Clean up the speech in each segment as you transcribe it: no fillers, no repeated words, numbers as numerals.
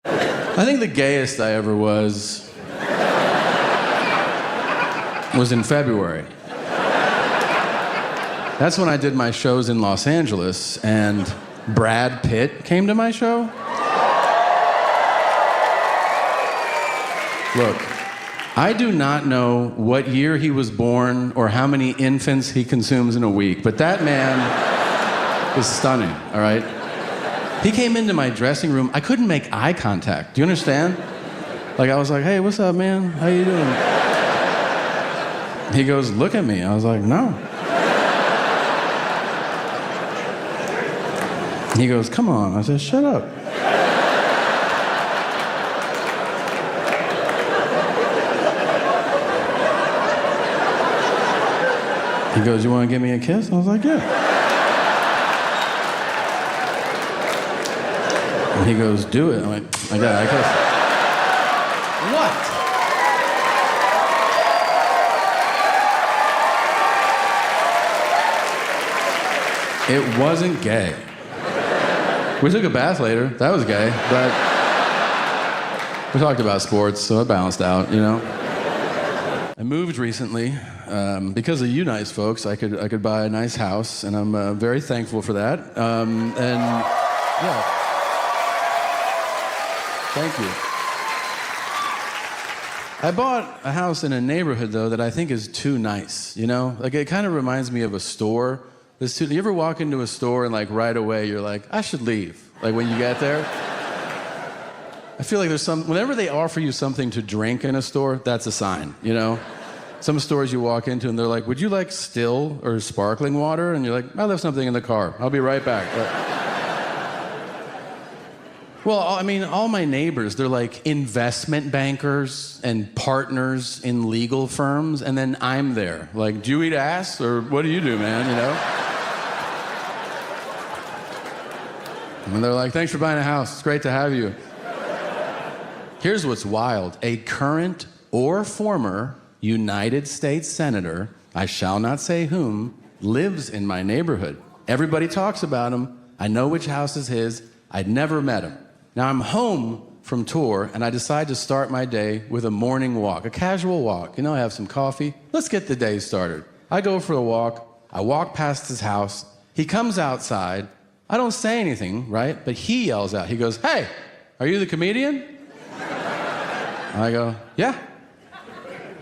I think the gayest I ever was in February. That's when I did my shows in Los Angeles, and Brad Pitt came to my show. Look, I do not know what year he was born or how many infants he consumes in a week, but that man is stunning, all right? He came into my dressing room. I couldn't make eye contact. Do you understand? Like, I was like, hey, what's up, man? How you doing? He goes, look at me. I was like, no. He goes, come on. I said, shut up. He goes, you want to give me a kiss? I was like, yeah. And he goes, do it. I'm like that, I kiss. What? It wasn't gay. We took a bath later. That was gay, but we talked about sports, so it balanced out, you know? I moved recently. Because of you nice folks, I could buy a nice house, and I'm very thankful for that. And yeah, thank you. I bought a house in a neighborhood, though, that I think is too nice, you know? Like, it kind of reminds me of a store. You ever walk into a store and, like, right away you're like, I should leave, like, when you get there? I feel like whenever they offer you something to drink in a store, that's a sign, you know? Some stores you walk into and they're like, would you like still or sparkling water? And you're like, I left something in the car. I'll be right back. Well, I mean, all my neighbors, they're like investment bankers and partners in legal firms, and then I'm there. Like, do you eat ass or what do you do, man, you know? And they're like, thanks for buying a house. It's great to have you. Here's what's wild. A current or former United States Senator, I shall not say whom, lives in my neighborhood. Everybody talks about him. I know which house is his. I'd never met him. Now I'm home from tour, and I decide to start my day with a morning walk, a casual walk. You know, I have some coffee. Let's get the day started. I go for a walk. I walk past his house. He comes outside. I don't say anything, right? But he yells out. He goes, hey, are you the comedian? I go, yeah.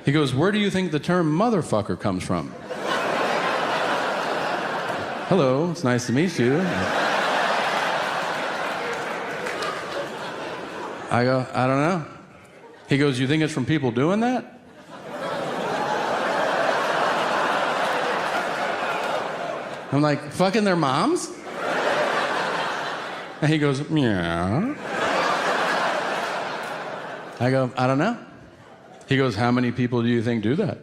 He goes, where do you think the term motherfucker comes from? Hello, it's nice to meet you. I go, I don't know. He goes, you think it's from people doing that? I'm like, fucking their moms? And he goes, yeah. I go, I don't know. He goes, how many people do you think do that?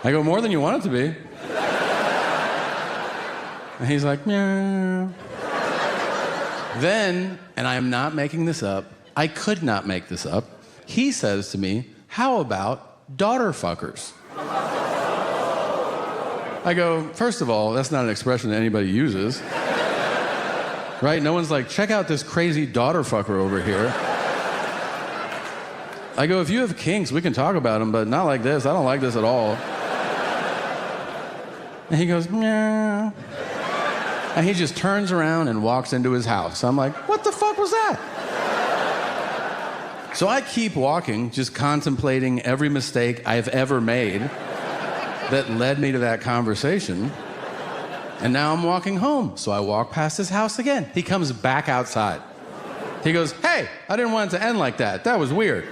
I go, more than you want it to be. And he's like, meow. Then, and I am not making this up, I could not make this up, he says to me, how about daughter fuckers? I go, first of all, that's not an expression that anybody uses. Right? No one's like, check out this crazy daughter fucker over here. I go, if you have kinks, we can talk about them, but not like this. I don't like this at all. And he goes, meow. And he just turns around and walks into his house. I'm like, what the fuck was that? So I keep walking, just contemplating every mistake I've ever made that led me to that conversation. And now I'm walking home. So I walk past his house again. He comes back outside. He goes, hey, I didn't want it to end like that. That was weird.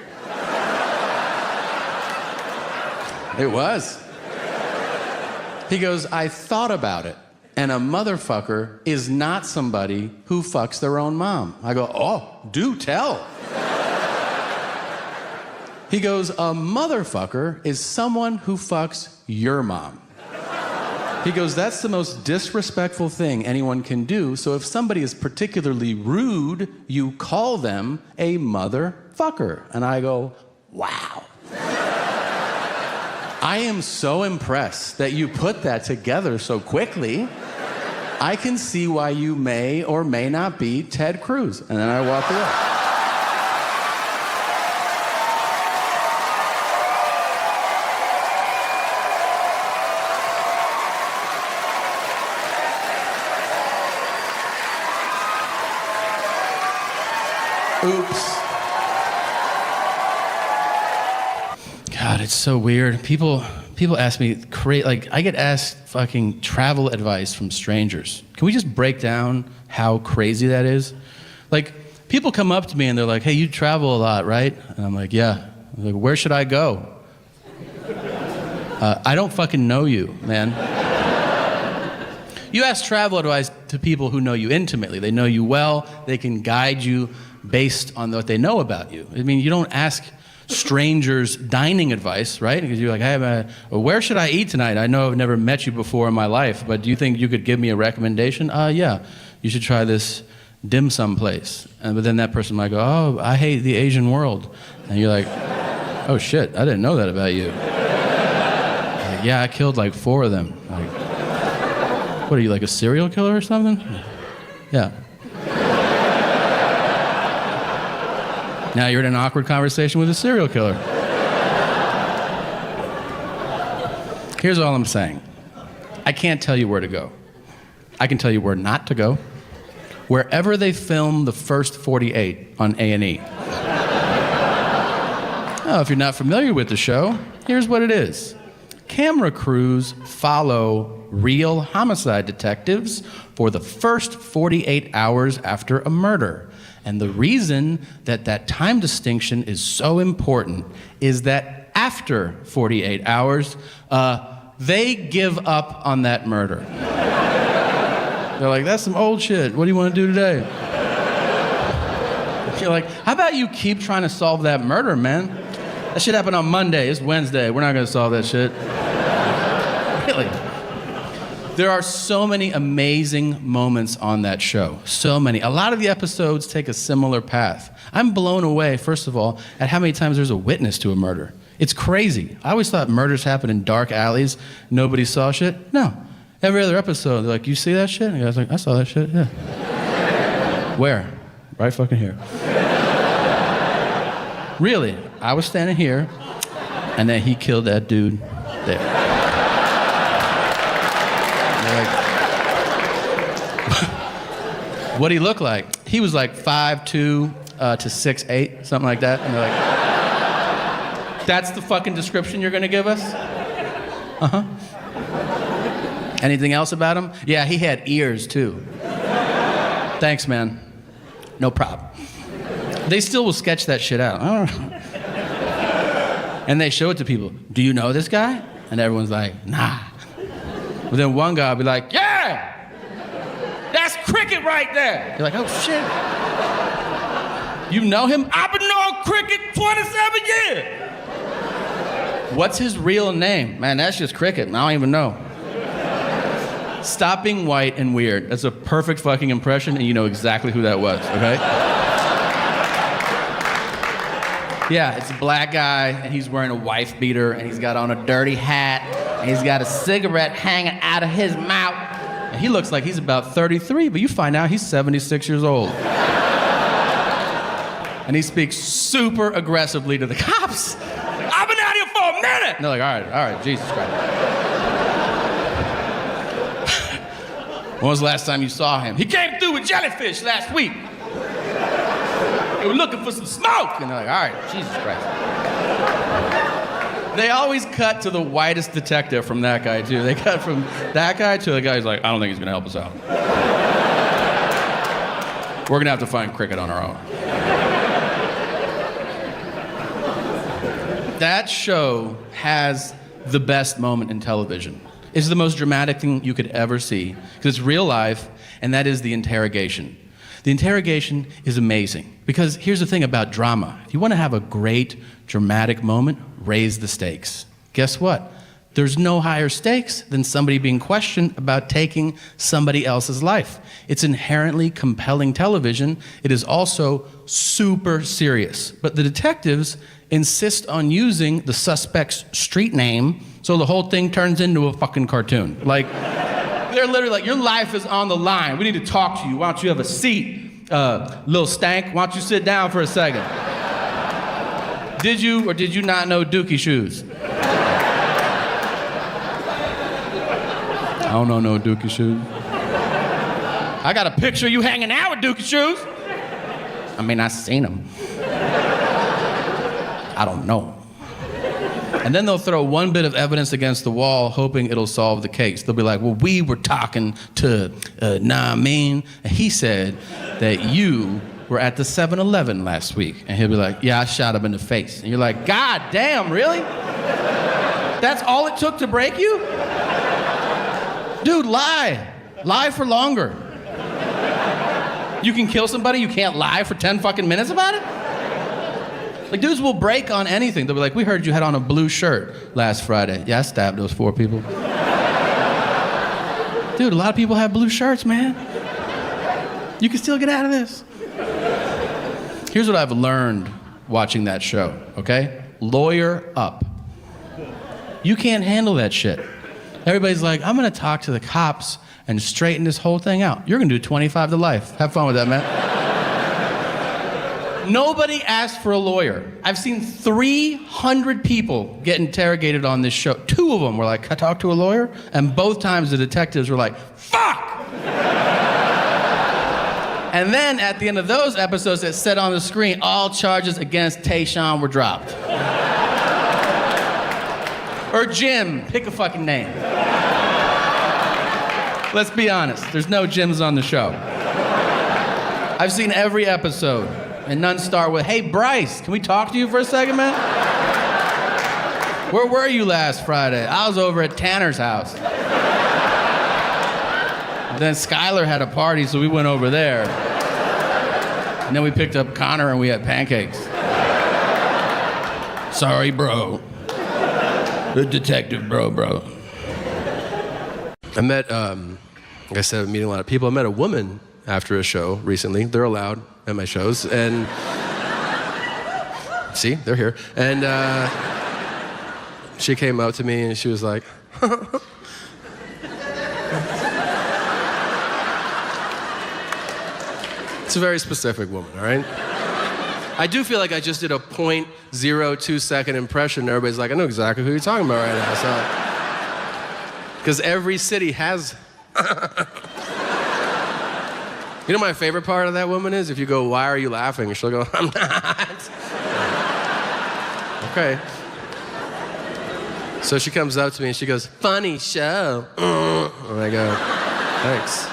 It was. He goes, I thought about it. And a motherfucker is not somebody who fucks their own mom. I go, oh, do tell. He goes, a motherfucker is someone who fucks your mom. He goes, that's the most disrespectful thing anyone can do, so if somebody is particularly rude, you call them a motherfucker. And I go, wow. I am so impressed that you put that together so quickly. I can see why you may or may not be Ted Cruz. And then I walked away. Oops. God, it's so weird. People ask me, like, I get asked fucking travel advice from strangers. Can we just break down how crazy that is? Like, people come up to me and they're like, hey, you travel a lot, right? And I'm like, yeah. I'm like, where should I go? I don't fucking know you, man. You ask travel advice to people who know you intimately. They know you well. They can guide you based on what they know about you. I mean, you don't ask strangers dining advice, right? Because you're like, hey, where should I eat tonight? I know I've never met you before in my life, but do you think you could give me a recommendation? Yeah, you should try this dim sum place. But then that person might go, oh, I hate the Asian world. And you're like, oh shit, I didn't know that about you. Like, yeah, I killed like 4 of them. Like, what are you, like a serial killer or something? Yeah. Now you're in an awkward conversation with a serial killer. Here's all I'm saying. I can't tell you where to go. I can tell you where not to go. Wherever they film the first 48 on A&E. Oh, if you're not familiar with the show, here's what it is. Camera crews follow real homicide detectives for the first 48 hours after a murder. And the reason that that time distinction is so important is that after 48 hours, they give up on that murder. They're like, that's some old shit. What do you want to do today? You're like, how about you keep trying to solve that murder, man? That shit happened on Monday. It's Wednesday. We're not going to solve that shit. Really? There are so many amazing moments on that show. So many. A lot of the episodes take a similar path. I'm blown away, first of all, at how many times there's a witness to a murder. It's crazy. I always thought murders happen in dark alleys. Nobody saw shit. No. Every other episode, they're like, you see that shit? And the guy's like, I saw that shit, yeah. Where? Right fucking here. Really, I was standing here, and then he killed that dude there. What'd he look like? He was like 5'2" to 6'8", something like that. And they're like, that's the fucking description you're gonna give us? Uh-huh. Anything else about him? Yeah, he had ears too. Thanks, man. No problem. They still will sketch that shit out. I don't know. And they show it to people. Do you know this guy? And everyone's like, nah. But then one guy will be like, yeah! That's Cricket right there. You're like, oh shit. You know him? I've been knowing Cricket 27 years. What's his real name? Man, that's just Cricket. I don't even know. Stop being white and weird. That's a perfect fucking impression, and you know exactly who that was, okay? Yeah, it's a black guy, and he's wearing a wife beater, and he's got on a dirty hat, and he's got a cigarette hanging out of his mouth. And he looks like he's about 33, but you find out he's 76 years old. And he speaks super aggressively to the cops. I've been out here for a minute! And they're like, all right, Jesus Christ. When was the last time you saw him? He came through with jellyfish last week. They were looking for some smoke. And they're like, all right, Jesus Christ. They always cut to the whitest detective from that guy, too. They cut from that guy to the guy who's like, I don't think he's going to help us out. We're going to have to find Cricket on our own. That show has the best moment in television. It's the most dramatic thing you could ever see, because it's real life, and that is the interrogation. The interrogation is amazing, because here's the thing about drama. If you want to have a great, dramatic moment, raise the stakes. Guess what? There's no higher stakes than somebody being questioned about taking somebody else's life. It's inherently compelling television. It is also super serious. But the detectives insist on using the suspect's street name, so the whole thing turns into a fucking cartoon. Like, They're literally like, your life is on the line. We need to talk to you. Why don't you have a seat? Little stank, why don't you sit down for a second? Did you or did you not know Dookie shoes? I don't know no Dookie shoes. I got a picture of you hanging out with Dookie shoes. I mean, I seen them. I don't know. And then they'll throw one bit of evidence against the wall, hoping it'll solve the case. They'll be like, well, we were talking to Naamin, and he said that you were at the 7-Eleven last week. And he'll be like, yeah, I shot him in the face. And you're like, God damn, really? That's all it took to break you? Dude, lie. Lie for longer. You can kill somebody, you can't lie for 10 fucking minutes about it? Like, dudes will break on anything. They'll be like, we heard you had on a blue shirt last Friday. Yeah, I stabbed those 4 people. Dude, a lot of people have blue shirts, man. You can still get out of this. Here's what I've learned watching that show, okay? Lawyer up. You can't handle that shit. Everybody's like, I'm gonna talk to the cops and straighten this whole thing out. You're gonna do 25 to life. Have fun with that, man. Nobody asked for a lawyer. I've seen 300 people get interrogated on this show. 2 of them were like, can I talk to a lawyer? And both times the detectives were like, fuck! And then at the end of those episodes, it said on the screen, all charges against Tayshaun were dropped. Or Jim, pick a fucking name. Let's be honest, there's no Jims on the show. I've seen every episode, and none start with, hey, Bryce, can we talk to you for a second, man? Where were you last Friday? I was over at Tanner's house. Then Skylar had a party, so we went over there. And then we picked up Connor and we had pancakes. Sorry, bro. The detective, bro. I met, like I said, I'm meeting a lot of people. I met a woman after a show recently. They're allowed at my shows. And see, they're here. And she came up to me and she was like, it's a very specific woman, all right? I do feel like I just did a 0.02 second impression. Everybody's like, I know exactly who you're talking about right now. So, because every city has. You know my favorite part of that woman is if you go, why are you laughing? She'll go, I'm not. Okay. So she comes up to me and she goes, funny show. And I go, thanks.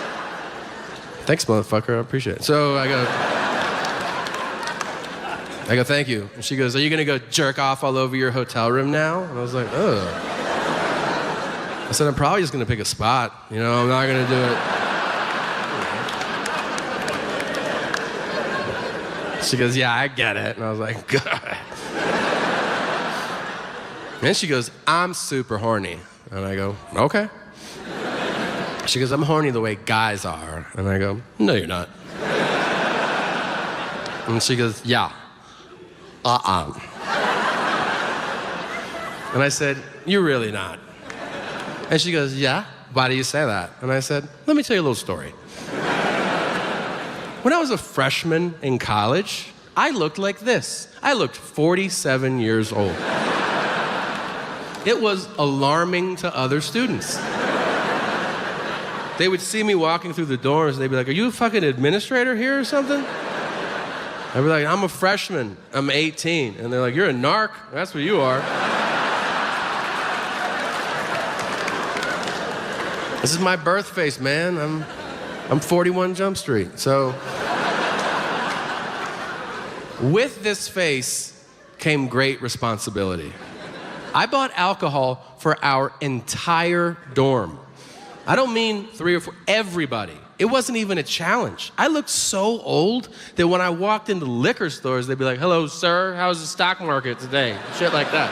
Thanks, motherfucker, I appreciate it. So I go, thank you. And she goes, are you gonna go jerk off all over your hotel room now? And I was like, ugh. I said, I'm probably just gonna pick a spot. You know, I'm not gonna do it. She goes, yeah, I get it. And I was like, good. And she goes, I'm super horny. And I go, okay. She goes, I'm horny the way guys are. And I go, no, you're not. And she goes, yeah. And I said, you're really not. And she goes, yeah? Why do you say that? And I said, let me tell you a little story. When I was a freshman in college, I looked like this. I looked 47 years old. It was alarming to other students. They would see me walking through the doors, and they'd be like, are you a fucking administrator here or something? I'd be like, I'm a freshman, I'm 18. And they're like, you're a narc? That's what you are. This is my birth face, man. I'm 41 Jump Street. So, with this face came great responsibility. I bought alcohol for our entire dorm. I don't mean 3 or 4, everybody. It wasn't even a challenge. I looked so old that when I walked into liquor stores, they'd be like, hello, sir, how's the stock market today? Shit like that.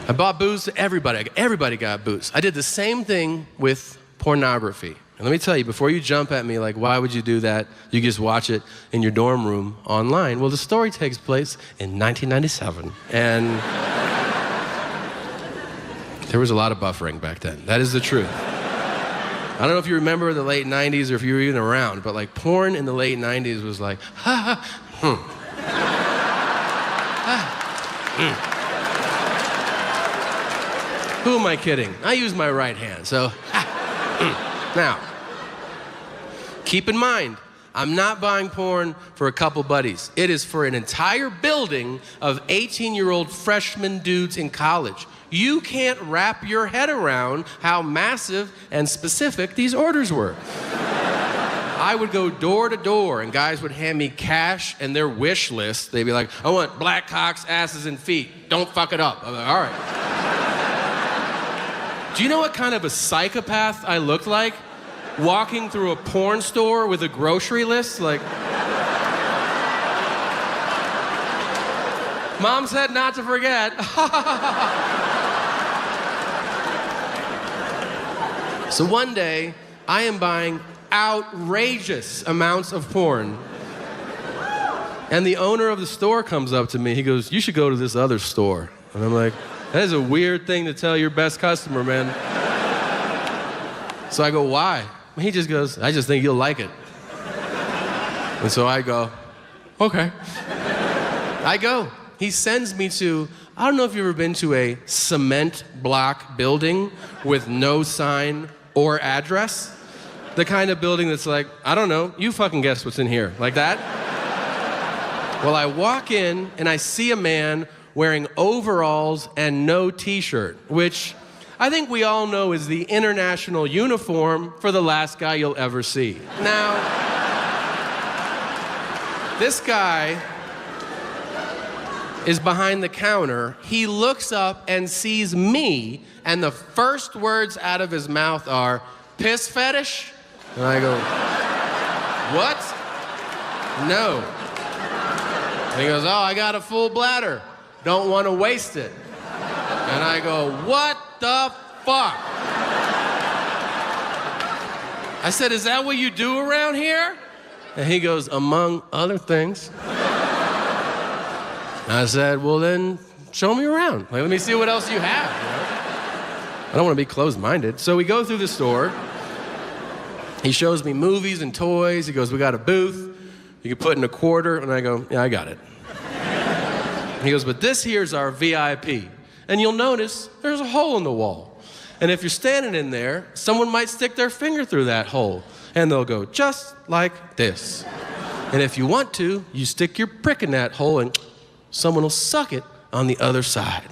I bought booze to everybody. Everybody got booze. I did the same thing with pornography. And let me tell you, before you jump at me like, why would you do that? You just watch it in your dorm room online. Well, the story takes place in 1997. And There was a lot of buffering back then. That is the truth. I don't know if you remember the late 90s or if you were even around, but like porn in the late 90s was like, ha ha, Who am I kidding? I use my right hand, so. Now, keep in mind, I'm not buying porn for a couple buddies. It is for an entire building of 18-year-old freshman dudes in college. You can't wrap your head around how massive and specific these orders were. I would go door to door, and guys would hand me cash and their wish list. They'd be like, I want black cocks, asses, and feet. Don't fuck it up. I'm like, all right. Do you know what kind of a psychopath I looked like? Walking through a porn store with a grocery list? Like, Mom said not to forget. So one day, I am buying outrageous amounts of porn. And the owner of the store comes up to me. He goes, you should go to this other store. And I'm like, that is a weird thing to tell your best customer, man. So I go, why? He just goes, I just think you'll like it. And so I go, okay. I go. He sends me to, I don't know if you've ever been to a cement block building with no sign or address. The kind of building that's like, I don't know, you fucking guess what's in here. Like that? Well, I walk in and I see a man wearing overalls and no t-shirt, which I think we all know is the international uniform for the last guy you'll ever see. Now, this guy is behind the counter. He looks up and sees me, and the first words out of his mouth are, piss fetish? And I go, what? No. And he goes, oh, I got a full bladder. Don't want to waste it. And I go, what the fuck? I said, is that what you do around here? And he goes, among other things. And I said, well then, show me around. Like, let me see what else you have. You know? I don't want to be closed-minded. So we go through the store. He shows me movies and toys. He goes, we got a booth. You can put in a quarter. And I go, yeah, I got it. He goes, but this here's our VIP. And you'll notice there's a hole in the wall. And if you're standing in there, someone might stick their finger through that hole. And they'll go just like this. And if you want to, you stick your prick in that hole and someone will suck it on the other side.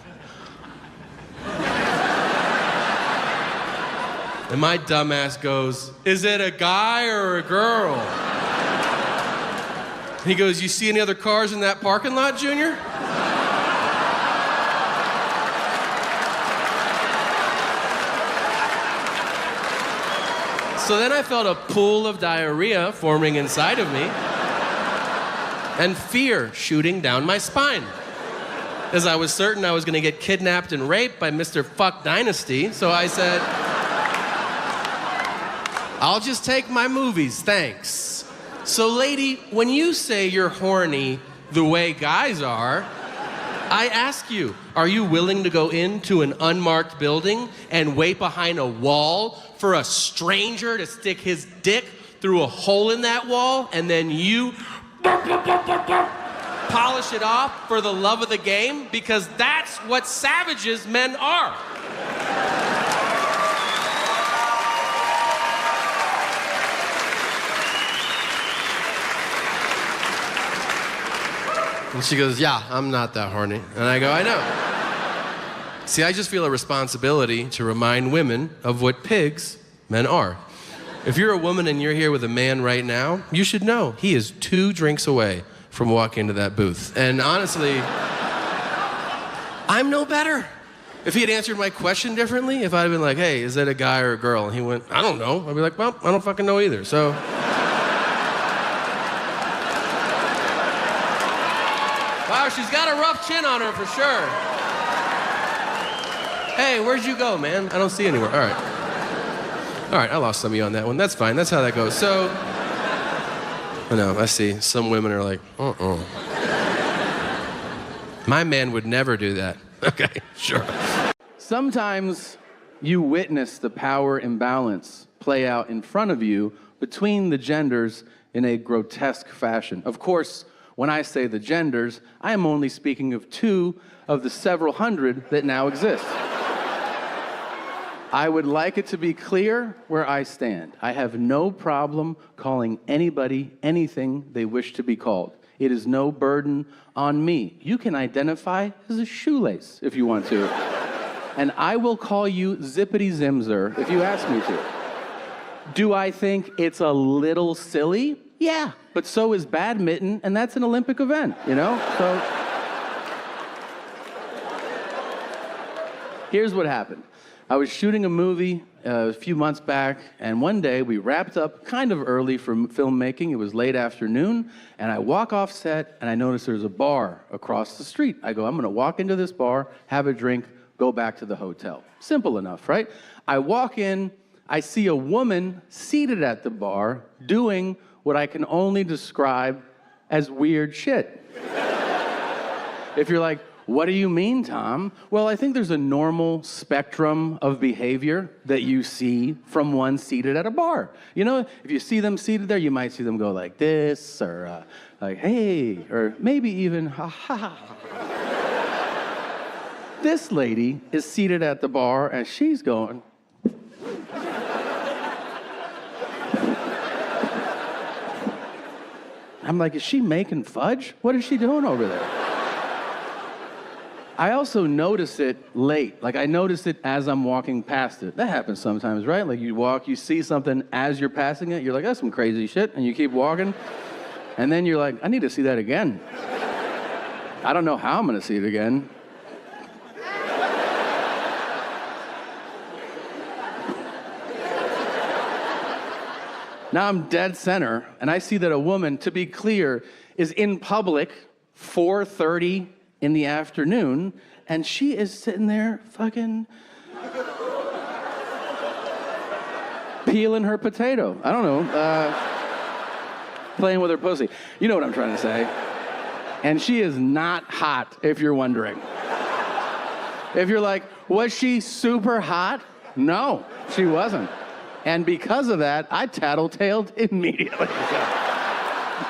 And my dumbass goes, is it a guy or a girl? He goes, you see any other cars in that parking lot, Junior? So then I felt a pool of diarrhea forming inside of me and fear shooting down my spine, as I was certain I was gonna get kidnapped and raped by Mr. Fuck Dynasty. So I said, I'll just take my movies, thanks. So lady, when you say you're horny the way guys are, I ask you, are you willing to go into an unmarked building and wait behind a wall for a stranger to stick his dick through a hole in that wall and then you polish it off for the love of the game? Because that's what savages men are. And she goes, yeah, I'm not that horny. And I go, I know. See, I just feel a responsibility to remind women of what pigs men are. If you're a woman and you're here with a man right now, you should know he is 2 drinks away from walking into that booth. And honestly, I'm no better. If he had answered my question differently, if I'd have been like, hey, is that a guy or a girl? And he went, I don't know. I'd be like, well, I don't fucking know either, so. Wow, she's got a rough chin on her for sure. Hey, where'd you go, man? I don't see you anywhere. All right, I lost some of you on that one. That's fine, that's how that goes. So, I know, I see. Some women are like, My man would never do that. Okay, sure. Sometimes you witness the power imbalance play out in front of you between the genders in a grotesque fashion. Of course, when I say the genders, I am only speaking of 2 of the several hundred that now exist. I would like it to be clear where I stand. I have no problem calling anybody anything they wish to be called. It is no burden on me. You can identify as a shoelace if you want to. And I will call you Zippity Zimzer if you ask me to. Do I think it's a little silly? Yeah, but so is badminton, and that's an Olympic event, you know? So here's what happened. I was shooting a movie a few months back, and one day we wrapped up kind of early for filmmaking. It was late afternoon, and I walk off set, and I notice there's a bar across the street. I go, I'm gonna walk into this bar, have a drink, go back to the hotel. Simple enough, right? I walk in, I see a woman seated at the bar doing what I can only describe as weird shit. If you're like, what do you mean, Tom? Well, I think there's a normal spectrum of behavior that you see from one seated at a bar. You know, if you see them seated there, you might see them go like this, or like, hey, or maybe even, ha ha. This lady is seated at the bar, and she's going, I'm like, is she making fudge? What is she doing over there? I also notice it late. Like, I notice it as I'm walking past it. That happens sometimes, right? Like, you walk, you see something as you're passing it, you're like, that's some crazy shit, and you keep walking, and then you're like, I need to see that again. I don't know how I'm gonna see it again. Now I'm dead center, and I see that a woman, to be clear, is in public, 4:30 in the afternoon, and she is sitting there fucking peeling her potato. I don't know, playing with her pussy. You know what I'm trying to say. And she is not hot, if you're wondering. If you're like, was she super hot? No, she wasn't. And because of that, I tattletaled immediately. So,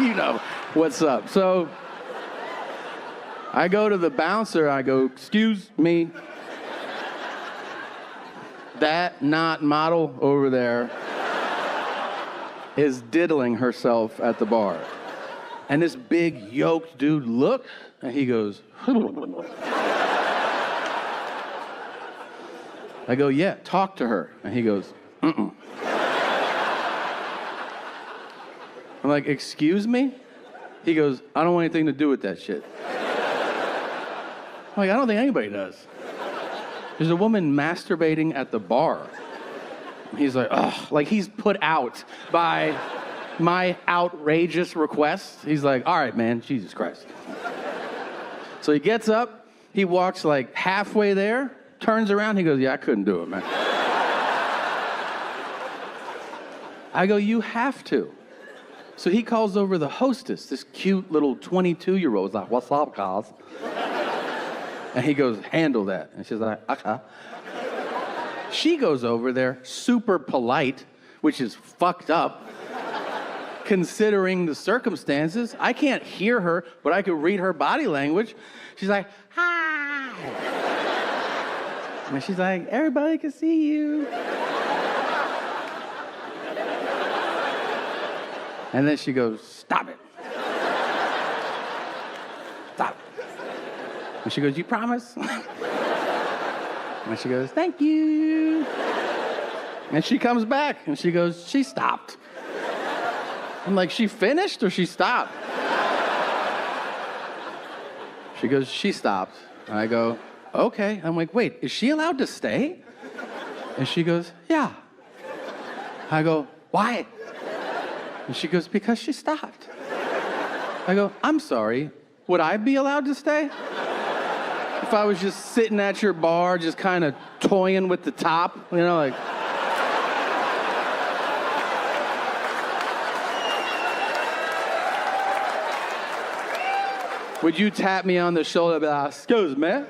you know what's up. So I go to the bouncer, I go, excuse me. That not model over there is diddling herself at the bar. And this big yoked dude looks, and he goes, I go, yeah, talk to her. And he goes, mm-mm. I'm like, excuse me? He goes, I don't want anything to do with that shit. I'm like, I don't think anybody does. There's a woman masturbating at the bar. He's like, ugh, like he's put out by my outrageous request. He's like, all right, man, Jesus Christ. So he gets up, he walks like halfway there, turns around, he goes, yeah, I couldn't do it, man. I go, you have to. So he calls over the hostess, this cute little 22-year-old. He's like, what's up, guys? And he goes, handle that. And she's like, okay. She goes over there, super polite, which is fucked up, considering the circumstances. I can't hear her, but I can read her body language. She's like, hi. And she's like, everybody can see you. And then she goes, stop it. Stop it. And she goes, you promise? And she goes, thank you. And she comes back and she goes, she stopped. I'm like, she finished or she stopped? She goes, she stopped. And I go, okay. I'm like, wait, is she allowed to stay? And she goes, yeah. I go, why? And she goes, because she stopped. I go, I'm sorry, would I be allowed to stay? If I was just sitting at your bar, just kind of toying with the top, you know, like. Would you tap me on the shoulder and be like, excuse me?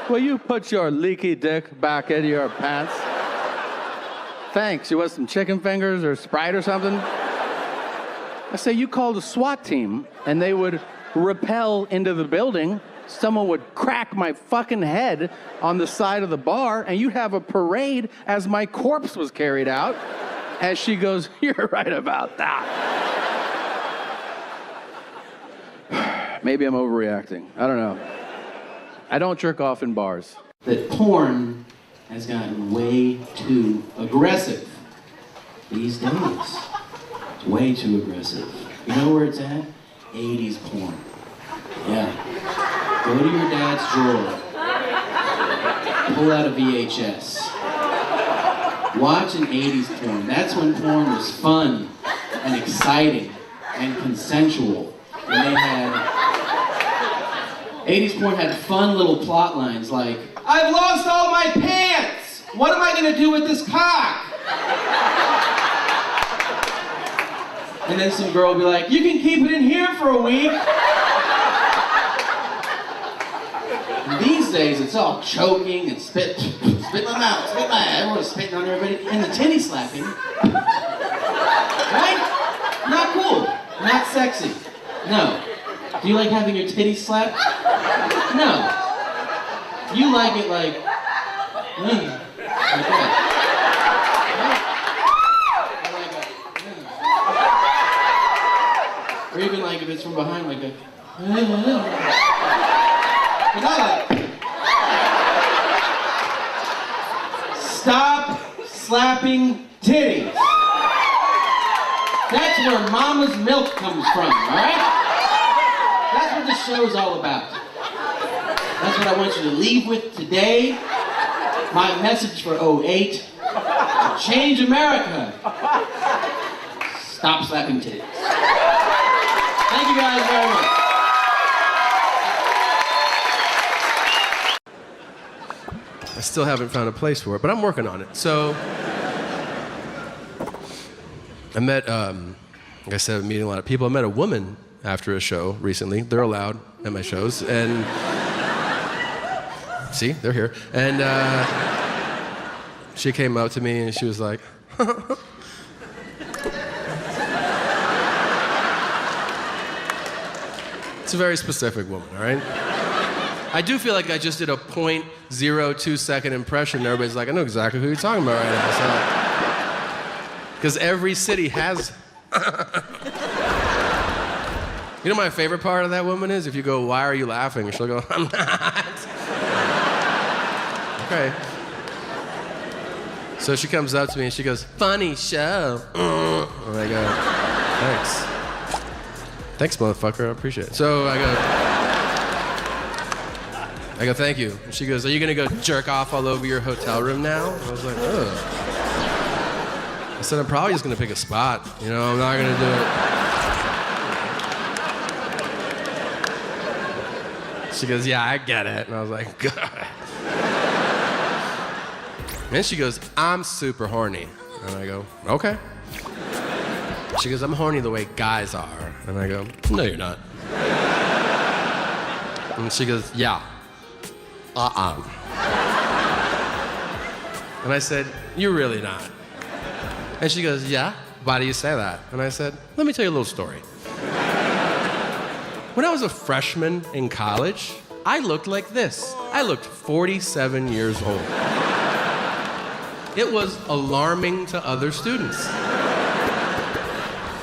Will you put your leaky dick back into your pants? Thanks. You want some chicken fingers or Sprite or something? I say, you called a SWAT team and they would rappel into the building. Someone would crack my fucking head on the side of the bar, and you'd have a parade as my corpse was carried out. As she goes, you're right about that. Maybe I'm overreacting. I don't know. I don't jerk off in bars. That porn has gotten way too aggressive these days. It's way too aggressive. You know where it's at? 80s porn. Yeah. Go to your dad's drawer. Pull out a VHS. Watch an 80s porn. That's when porn was fun and exciting and consensual. And they had 80s porn had fun little plot lines like, I've lost all my pants! What am I gonna do with this cock? And then some girl will be like, you can keep it in here for a week. And these days, it's all choking and spit my mouth, spit my eye. Everyone's spitting on everybody. And the titty slapping. Right? Not cool. Not sexy. No. Do you like having your titties slapped? No. You like it like that. Or even like if it's from behind, like a. But not like. Stop slapping titties. That's where mama's milk comes from, alright? That's what this show's all about. That's what I want you to leave with today. My message for 08. To change America. Stop slapping titties. Thank you guys very much. I still haven't found a place for it, but I'm working on it. So I met, like I said, I'm meeting a lot of people. I met a woman after a show recently. They're allowed at my shows. And see, they're here. And she came up to me and she was like, it's a very specific woman, all right? I do feel like I just did a 0.02 second impression. And everybody's like, I know exactly who you're talking about right now. Because every city has. You know my favorite part of that woman is if you go, why are you laughing? She'll go, I'm not. Okay. So she comes up to me and she goes, funny show. And I go, thanks. Thanks, motherfucker, I appreciate it. So I go, thank you. And she goes, are you gonna go jerk off all over your hotel room now? And I was like, ugh. I said, I'm probably just gonna pick a spot. You know, I'm not gonna do it. She goes, yeah, I get it. And I was like, God. And then she goes, I'm super horny. And I go, okay. She goes, I'm horny the way guys are. And I go, no, you're not. And she goes, yeah. And I said, you're really not. And she goes, yeah, why do you say that? And I said, let me tell you a little story. When I was a freshman in college, I looked like this. I looked 47 years old. It was alarming to other students.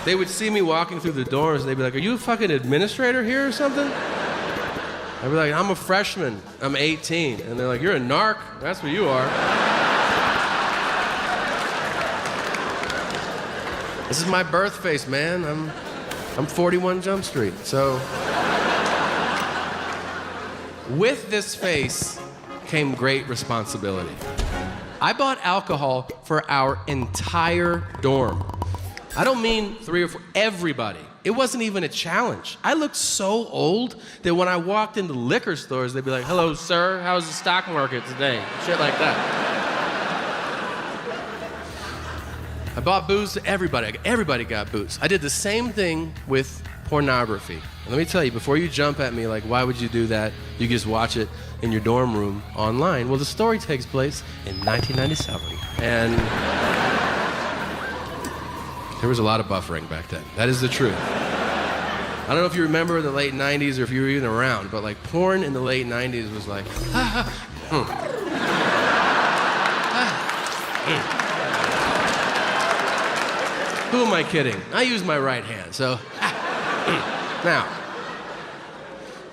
They would see me walking through the doors and they'd be like, are you a fucking administrator here or something? I'd be like, I'm a freshman, I'm 18. And they're like, you're a narc, that's what you are. This is my birth face, man. I'm 41 Jump Street. So, with this face came great responsibility. I bought alcohol for our entire dorm. I don't mean 3 or 4, everybody. It wasn't even a challenge. I looked so old that when I walked into liquor stores, they'd be like, hello, sir, how's the stock market today? Shit like that. I bought booze to everybody. Everybody got booze. I did the same thing with pornography. And let me tell you, before you jump at me like, why would you do that? You just watch it in your dorm room online. Well, the story takes place in 1997. And there was a lot of buffering back then. That is the truth. I don't know if you remember the late 90s or if you were even around, but like porn in the late 90s was like, Who am I kidding? I use my right hand, so. Now,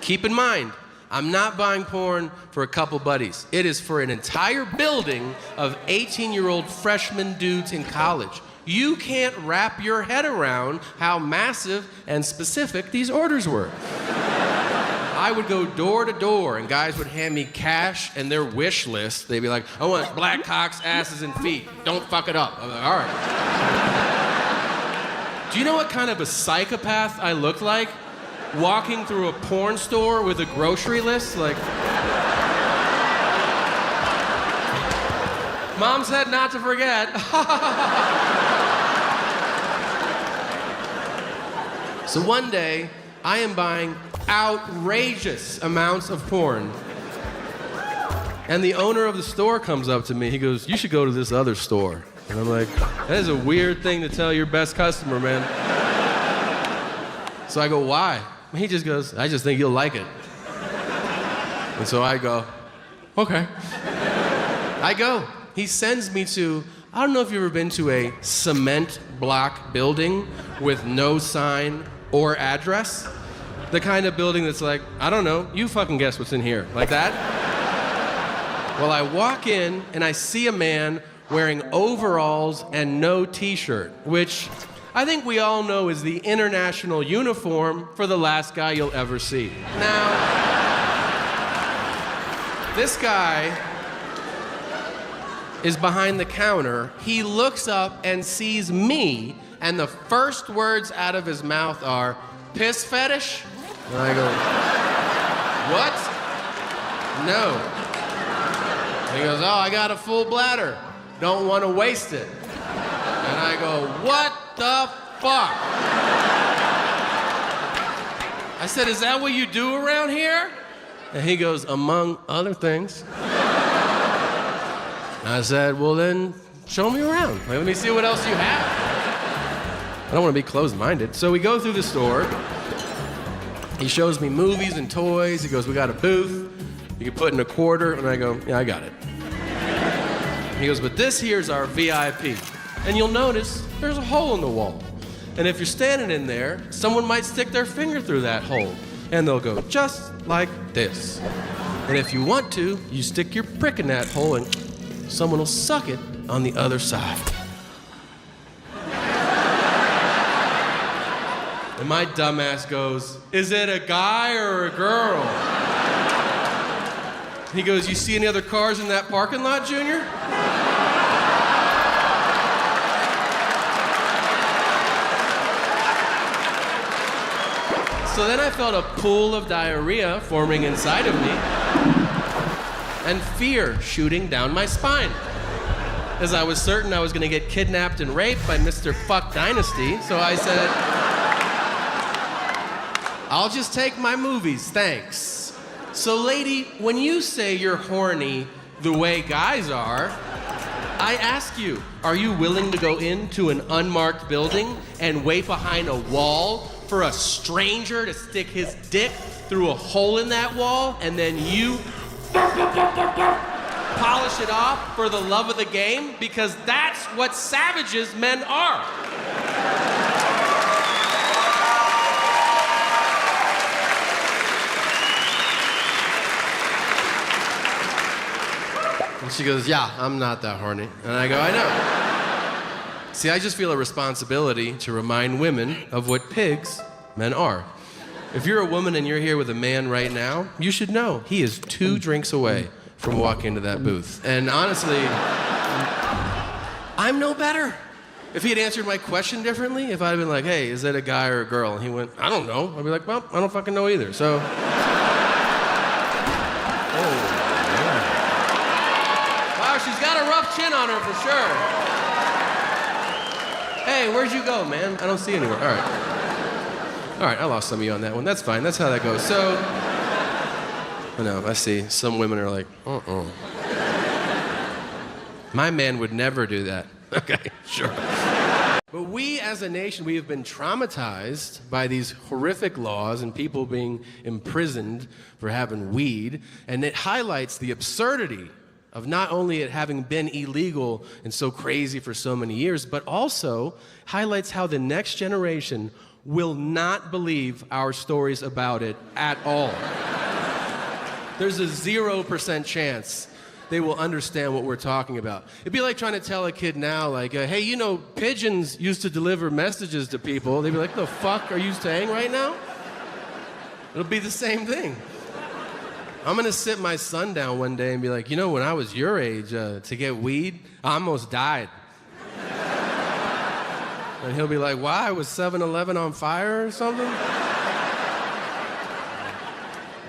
keep in mind, I'm not buying porn for a couple buddies. It is for an entire building of 18-year-old freshman dudes in college. You can't wrap your head around how massive and specific these orders were. I would go door to door, and guys would hand me cash and their wish list. They'd be like, I want black cocks, asses, and feet. Don't fuck it up. I'm like, all right. Do you know what kind of a psychopath I looked like? Walking through a porn store with a grocery list? Like, Mom said not to forget. So one day, I am buying outrageous amounts of porn. And the owner of the store comes up to me. He goes, you should go to this other store. And I'm like, that is a weird thing to tell your best customer, man. So I go, why? And he just goes, I just think you'll like it. And so I go, okay. I go. He sends me to, I don't know if you've ever been to a cement block building with no sign or address. The kind of building that's like, I don't know, you fucking guess what's in here. Like that? Well, I walk in and I see a man wearing overalls and no t-shirt, which I think we all know is the international uniform for the last guy you'll ever see. Now, this guy is behind the counter. He looks up and sees me, and the first words out of his mouth are, piss fetish? And I go, what? No. And he goes, oh, I got a full bladder. Don't want to waste it. And I go, what the fuck? I said, is that what you do around here? And he goes, among other things. And I said, well then, show me around. Like, let me see what else you have. I don't want to be closed-minded. So we go through the store. He shows me movies and toys. He goes, we got a booth. You can put in a quarter. And I go, yeah, I got it. He goes, but this here's our VIP. And you'll notice there's a hole in the wall. And if you're standing in there, someone might stick their finger through that hole. And they'll go just like this. And if you want to, you stick your prick in that hole and someone will suck it on the other side. And my dumbass goes, is it a guy or a girl? He goes, you see any other cars in that parking lot, Junior? So then I felt a pool of diarrhea forming inside of me and fear shooting down my spine, as I was certain I was gonna get kidnapped and raped by Mr. Fuck Dynasty. So I said, I'll just take my movies, thanks. So lady, when you say you're horny the way guys are, I ask you, are you willing to go into an unmarked building and wait behind a wall for a stranger to stick his dick through a hole in that wall and then you polish it off for the love of the game? Because that's what savages men are. And she goes, yeah, I'm not that horny. And I go, I know. See, I just feel a responsibility to remind women of what pigs men are. If you're a woman and you're here with a man right now, you should know he is 2 drinks away from walking into that booth. And honestly, I'm no better. If he had answered my question differently, if I'd have been like, hey, is that a guy or a girl? And he went, I don't know. I'd be like, well, I don't fucking know either. So. She's got a rough chin on her for sure. Hey, where'd you go, man? I don't see you anywhere. All right. All right, I lost some of you on that one. That's fine. That's how that goes. So, I know, I see. Some women are like, My man would never do that. Okay, sure. But we as a nation, we have been traumatized by these horrific laws and people being imprisoned for having weed. And it highlights the absurdity of not only it having been illegal and so crazy for so many years, but also highlights how the next generation will not believe our stories about it at all. There's a 0% chance they will understand what we're talking about. It'd be like trying to tell a kid now, like, hey, you know, pigeons used to deliver messages to people. They'd be like, the fuck are you saying right now? It'll be the same thing. I'm gonna sit my son down one day and be like, you know, when I was your age, to get weed, I almost died. And he'll be like, why? Was 7-Eleven on fire or something?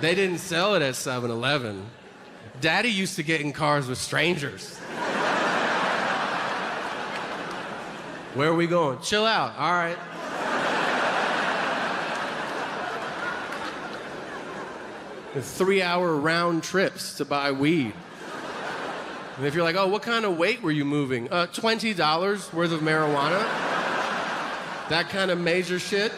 They didn't sell it at 7-Eleven. Daddy used to get in cars with strangers. Where are we going? Chill out, all right. The 3-hour round trips to buy weed. And if you're like, oh, what kind of weight were you moving? $20 worth of marijuana? That kind of major shit?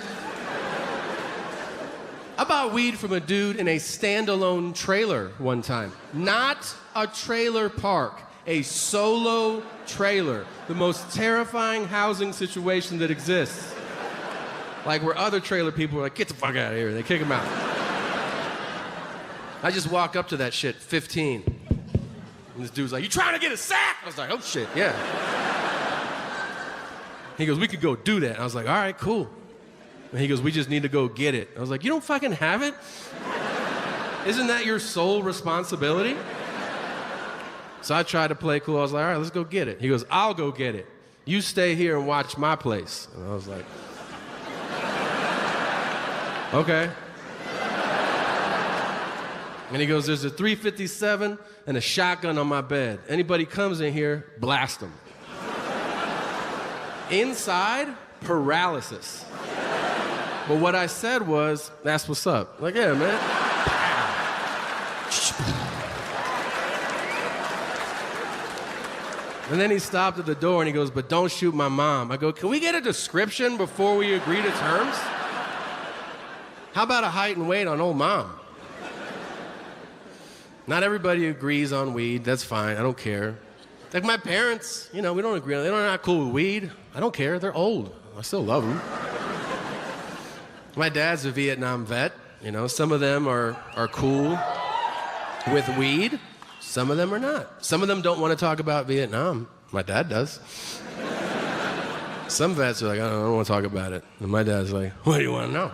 I bought weed from a dude in a standalone trailer one time. Not a trailer park, a solo trailer. The most terrifying housing situation that exists. Like where other trailer people are like, get the fuck out of here. They kick him out. I just walk up to that shit, 15. And this dude's like, you trying to get a sack? I was like, oh shit, yeah. He goes, we could go do that. I was like, all right, cool. And he goes, we just need to go get it. I was like, you don't fucking have it? Isn't that your sole responsibility? So I tried to play cool. I was like, all right, let's go get it. He goes, I'll go get it. You stay here and watch my place. And I was like, okay. And he goes, there's a .357 and a shotgun on my bed. Anybody comes in here, blast them. Inside, paralysis. But what I said was, that's what's up. Like, yeah, man. And then he stopped at the door and he goes, but don't shoot my mom. I go, can we get a description before we agree to terms? How about a height and weight on old mom? Not everybody agrees on weed. That's fine. I don't care. Like my parents, you know, we don't agree on it. They're not cool with weed. I don't care. They're old. I still love them. My dad's a Vietnam vet. You know, some of them are cool with weed. Some of them are not. Some of them don't want to talk about Vietnam. My dad does. Some vets are like, I don't want to talk about it. And my dad's like, what do you want to know?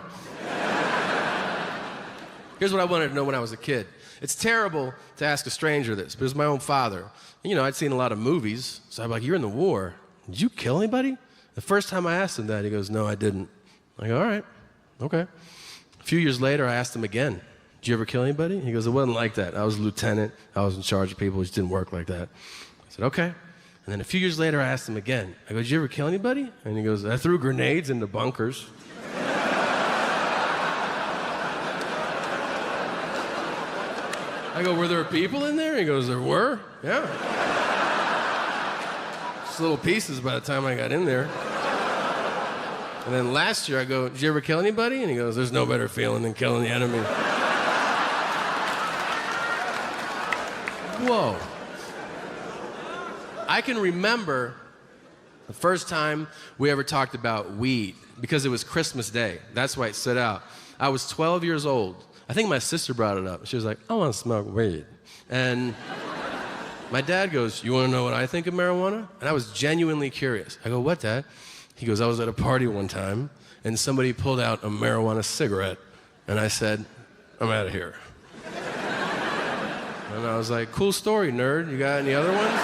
Here's what I wanted to know when I was a kid. It's terrible to ask a stranger this, but it was my own father. And, you know, I'd seen a lot of movies, so I'm like, you're in the war. Did you kill anybody? The first time I asked him that, he goes, no, I didn't. I go, all right, okay. A few years later, I asked him again, did you ever kill anybody? He goes, it wasn't like that. I was a lieutenant. I was in charge of people. It just didn't work like that. I said, okay. And then a few years later, I asked him again. I go, did you ever kill anybody? And he goes, I threw grenades into bunkers. I go, were there people in there? He goes, there were, yeah. Just little pieces by the time I got in there. And then last year I go, did you ever kill anybody? And he goes, there's no better feeling than killing the enemy. Whoa. I can remember the first time we ever talked about weed because it was Christmas Day. That's why it stood out. I was 12 years old. I think my sister brought it up. She was like, I want to smoke weed. And my dad goes, you want to know what I think of marijuana? And I was genuinely curious. I go, what, Dad? He goes, I was at a party one time, and somebody pulled out a marijuana cigarette. And I said, I'm out of here. And I was like, cool story, nerd. You got any other ones?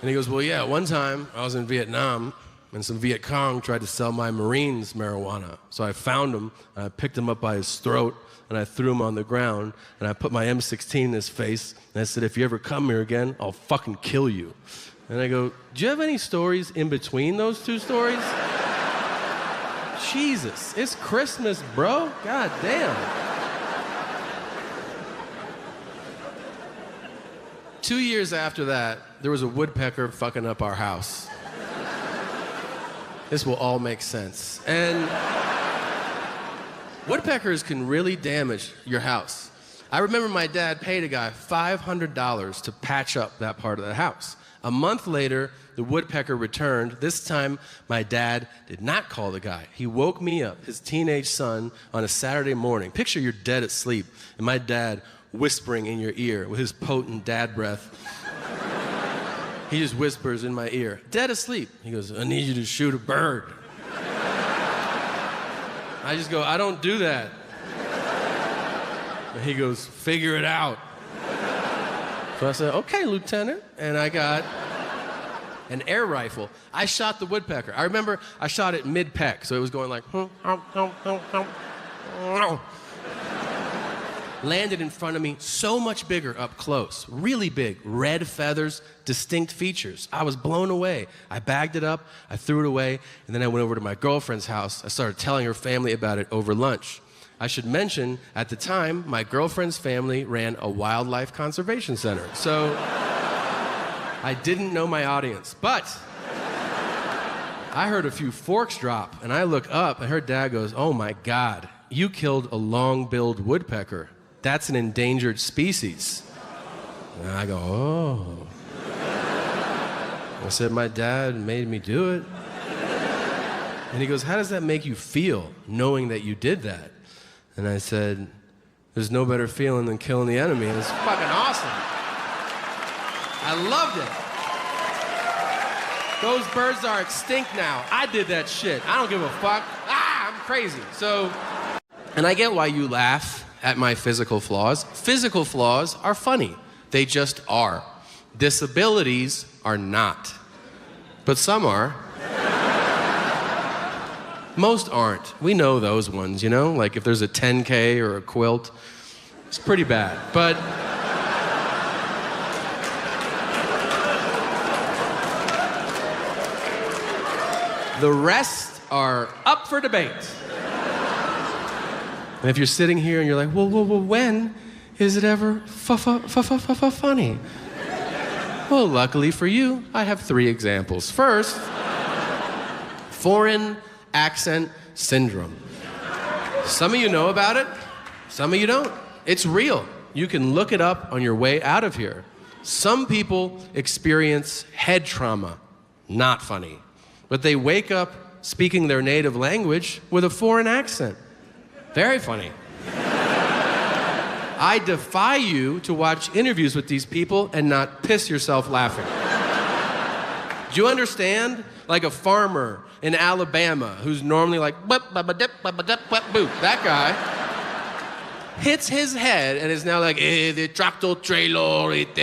And he goes, well, yeah, one time I was in Vietnam, and some Viet Cong tried to sell my Marines marijuana. So I found him, and I picked him up by his throat, and I threw him on the ground, and I put my M16 in his face, and I said, if you ever come here again, I'll fucking kill you. And I go, do you have any stories in between those two stories? Jesus, it's Christmas, bro. God damn. 2 years after that, there was a woodpecker fucking up our house. This will all make sense. And woodpeckers can really damage your house. I remember my dad paid a guy $500 to patch up that part of the house. A month later, the woodpecker returned. This time, my dad did not call the guy. He woke me up, his teenage son, on a Saturday morning. Picture you're dead asleep, and my dad whispering in your ear with his potent dad breath. He just whispers in my ear, dead asleep. He goes, I need you to shoot a bird. I just go, I don't do that. And he goes, figure it out. So I said, okay, Lieutenant. And I got an air rifle. I shot the woodpecker. I remember I shot it mid-peck, so it was going like, landed in front of me, so much bigger up close, really big, red feathers, distinct features. I was blown away. I bagged it up, I threw it away, and then I went over to my girlfriend's house. I started telling her family about it over lunch. I should mention, at the time, my girlfriend's family ran a wildlife conservation center, so I didn't know my audience, but I heard a few forks drop, and I look up, and her dad goes, oh my God, you killed a long-billed woodpecker. That's an endangered species. And I go, oh. I said, my dad made me do it. And he goes, how does that make you feel, knowing that you did that? And I said, there's no better feeling than killing the enemy. And it's fucking awesome. I loved it. Those birds are extinct now. I did that shit. I don't give a fuck. I'm crazy. So, and I get why you laugh at my physical flaws. Physical flaws are funny. They just are. Disabilities are not. But some are. Most aren't. We know those ones, you know? Like if there's a 10K or a quilt, it's pretty bad. But the rest are up for debate. And if you're sitting here and you're like, well, when is it ever funny? Well, luckily for you, I have 3 examples. First, foreign accent syndrome. Some of you know about it, some of you don't. It's real. You can look it up on your way out of here. Some people experience head trauma. Not funny. But they wake up speaking their native language with a foreign accent. Very funny. I defy you to watch interviews with these people and not piss yourself laughing. Do you understand? Like a farmer in Alabama who's normally like, that guy hits his head and is now like, the tractor trailer, it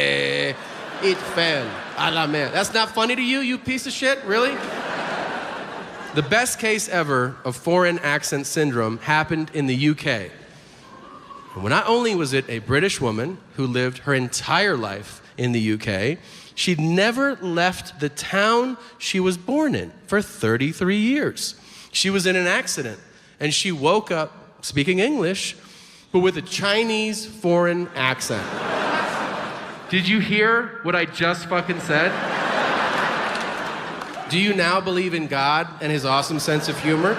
fell. A la mer. That's not funny to you, you piece of shit? Really? The best case ever of foreign accent syndrome happened in the UK. And not only was it a British woman who lived her entire life in the UK, she'd never left the town she was born in for 33 years. She was in an accident, and she woke up speaking English, but with a Chinese foreign accent. Did you hear what I just fucking said? Do you now believe in God and his awesome sense of humor?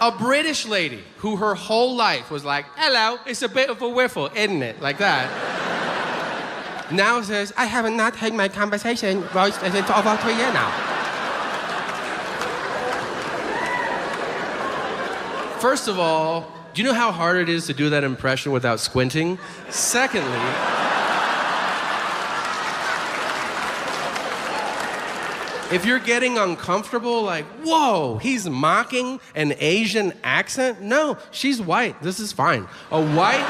A British lady who her whole life was like, hello, it's a bit of a whiffle, isn't it? Like that. Now says, I have not had my conversation for over 3 years now. First of all, do you know how hard it is to do that impression without squinting? Secondly, if you're getting uncomfortable, like, whoa, he's mocking an Asian accent? No, she's white. This is fine. A white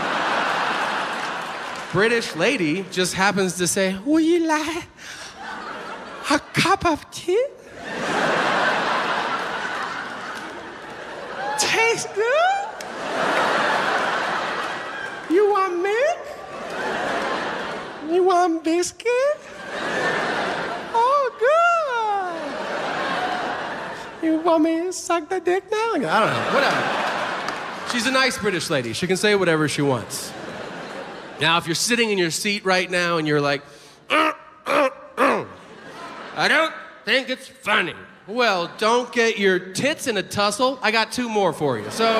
British lady just happens to say, would you like a cup of tea? Tastes good? You want milk? You want biscuit? Oh, good. You want me to suck the dick now? I don't know, whatever. She's a nice British lady. She can say whatever she wants. Now, if you're sitting in your seat right now and you're like, I don't think it's funny. Well, don't get your tits in a tussle. I got 2 more for you. So,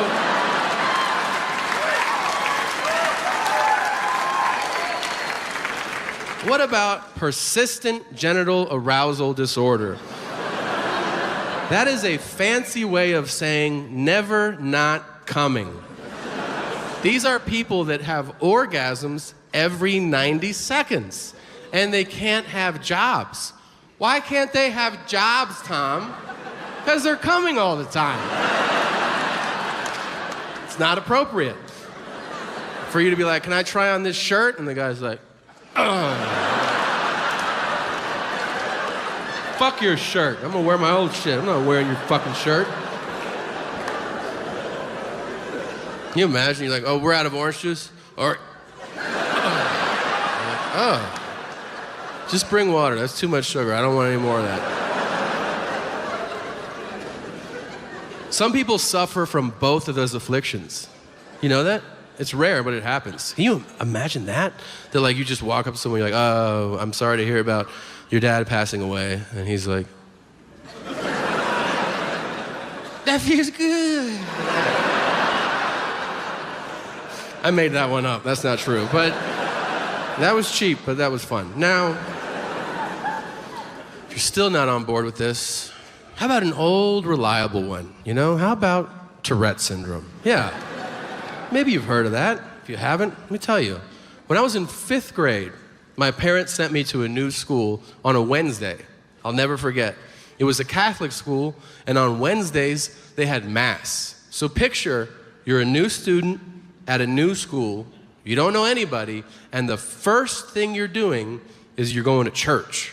what about persistent genital arousal disorder? That is a fancy way of saying never not coming. These are people that have orgasms every 90 seconds, and they can't have jobs. Why can't they have jobs, Tom? Because they're coming all the time. It's not appropriate for you to be like, can I try on this shirt? And the guy's like, fuck your shirt. I'm gonna wear my old shit. I'm not wearing your fucking shirt. Can you imagine? You're like, oh, we're out of orange juice? Or, oh. Just bring water. That's too much sugar. I don't want any more of that. Some people suffer from both of those afflictions. You know that? It's rare, but it happens. Can you imagine that? That like you just walk up to someone, you're like, oh, I'm sorry to hear about your dad passing away. And he's like, that feels good. I made that one up. That's not true. But that was cheap, but that was fun. Now, if you're still not on board with this, how about an old, reliable one? You know, how about Tourette syndrome? Yeah. Maybe you've heard of that. If you haven't, let me tell you. When I was in 5th grade, my parents sent me to a new school on a Wednesday. I'll never forget. It was a Catholic school, and on Wednesdays, they had Mass. So picture you're a new student at a new school, you don't know anybody, and the first thing you're doing is you're going to church.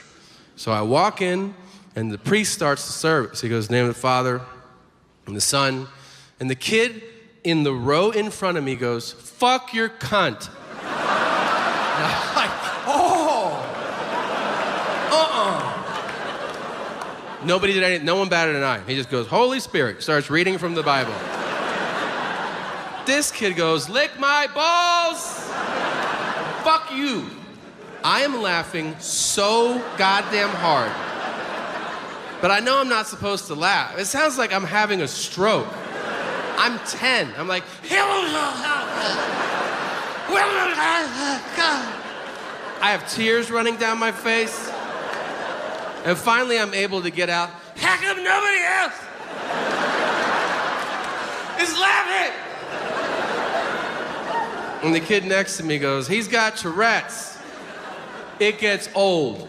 So I walk in, and the priest starts the service. He goes, in the name of the Father, and the Son, and the kid in the row in front of me goes, fuck your cunt. And I'm like, Nobody did anything, no one batted an eye. He just goes, Holy Spirit, starts reading from the Bible. This kid goes, lick my balls. Fuck you. I am laughing so goddamn hard. But I know I'm not supposed to laugh. It sounds like I'm having a stroke. I'm 10. I'm like, I have tears running down my face. And finally I'm able to get out, how come nobody else is laughing? And the kid next to me goes, he's got Tourette's. It gets old.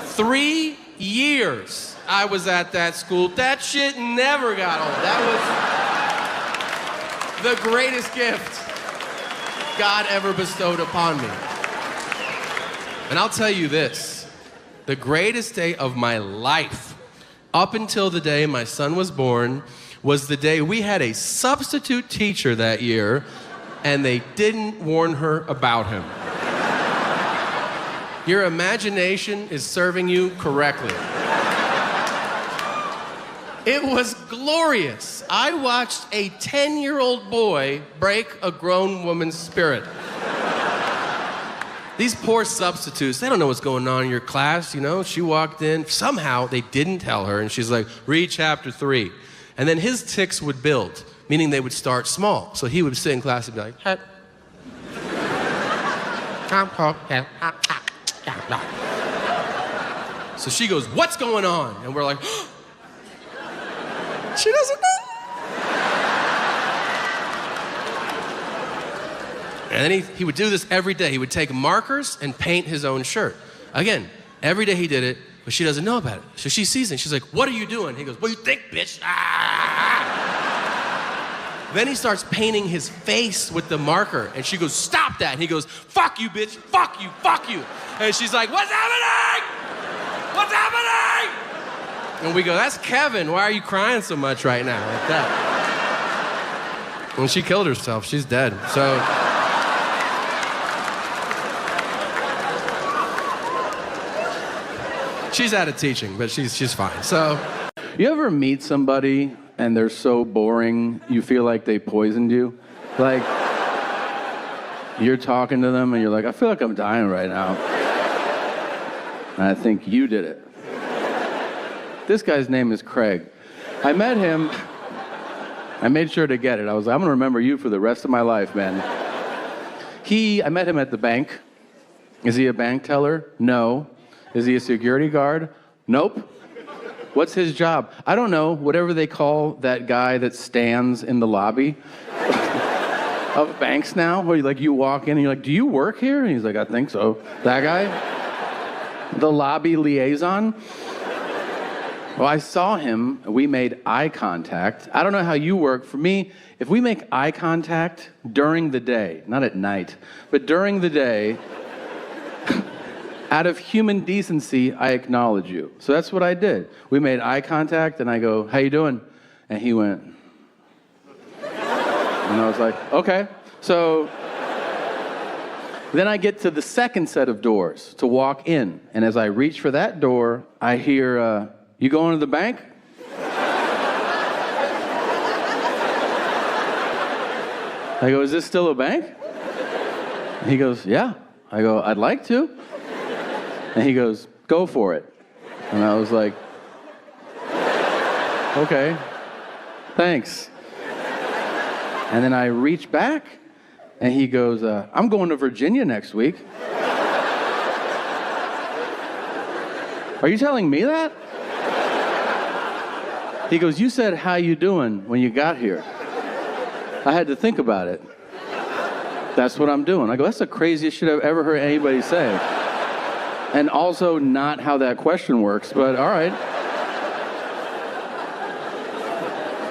3 years I was at that school. That shit never got old. That was the greatest gift God ever bestowed upon me. And I'll tell you this, the greatest day of my life, up until the day my son was born, was the day we had a substitute teacher that year, and they didn't warn her about him. Your imagination is serving you correctly. It was glorious. I watched a 10-year-old boy break a grown woman's spirit. These poor substitutes, they don't know what's going on in your class, you know? She walked in, somehow they didn't tell her, and she's like, read chapter 3. And then his tics would build, meaning they would start small. So he would sit in class and be like, hey. So she goes, what's going on? And we're like, she doesn't know. And then he would do this every day. He would take markers and paint his own shirt. Again, every day he did it, but she doesn't know about it. So she sees it. She's like, what are you doing? He goes, what do you think, bitch? Ah! Then he starts painting his face with the marker. And she goes, stop that. And he goes, fuck you, bitch. Fuck you. Fuck you. And she's like, what's happening? What's happening? And we go, that's Kevin. Why are you crying so much right now? Like that. When she killed herself, she's dead. So. She's out of teaching, but she's fine. So, You ever meet somebody and they're so boring, you feel like they poisoned you? Like, you're talking to them and you're like, I feel like I'm dying right now. And I think you did it. This guy's name is Craig. I met him. I made sure to get it. I was like, I'm gonna remember you for the rest of my life, man. I met him at the bank. Is he a bank teller? No. Is he a security guard? Nope. What's his job? I don't know. Whatever they call that guy that stands in the lobby of banks now, where you walk in and you're like, do you work here? And he's like, I think so. That guy? The lobby liaison? Well, I saw him. We made eye contact. I don't know how you work. For me, if we make eye contact during the day, not at night, but during the day, out of human decency, I acknowledge you. So that's what I did. We made eye contact, and I go, how you doing? And he went, and I was like, okay. So then I get to the second set of doors to walk in, and as I reach for that door, I hear, you going to the bank? I go, is this still a bank? He goes, yeah. I go, I'd like to. And he goes, go for it. And I was like, okay, thanks. And then I reach back, and he goes, I'm going to Virginia next week. Are you telling me that? He goes, you said, how you doing when you got here? I had to think about it. That's what I'm doing. I go, that's the craziest shit I've ever heard anybody say. And also not how that question works, but all right.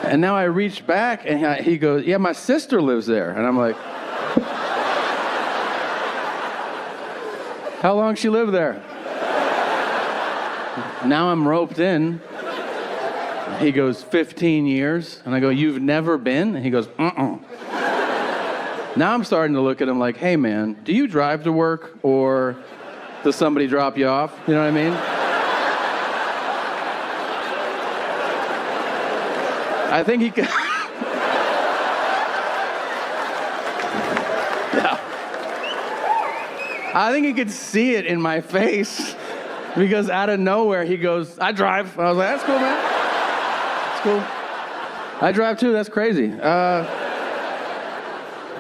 And now I reach back, and he goes, yeah, my sister lives there. And I'm like, how long she lived there? Now I'm roped in. He goes, 15 years. And I go, you've never been? And he goes, uh-uh. Now I'm starting to look at him like, hey, man, do you drive to work or does somebody drop you off? You know what I mean? I think he could. Yeah. I think he could see it in my face because out of nowhere he goes, I drive. I was like, that's cool, man. That's cool. I drive too. That's crazy.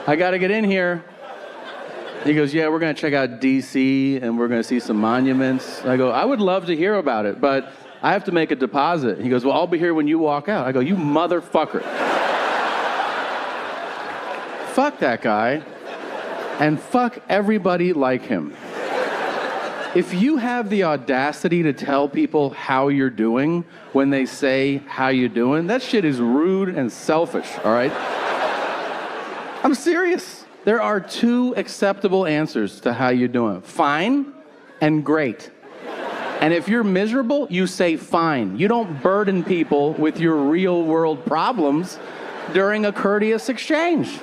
I got to get in here. He goes, yeah, we're going to check out D.C. and we're going to see some monuments. I go, I would love to hear about it, but I have to make a deposit. He goes, well, I'll be here when you walk out. I go, you motherfucker. Fuck that guy, and fuck everybody like him. If you have the audacity to tell people how you're doing when they say, how you doing, that shit is rude and selfish, all right? I'm serious. There are two acceptable answers to how you doing. Fine and great. And if you're miserable, you say fine. You don't burden people with your real world problems during a courteous exchange.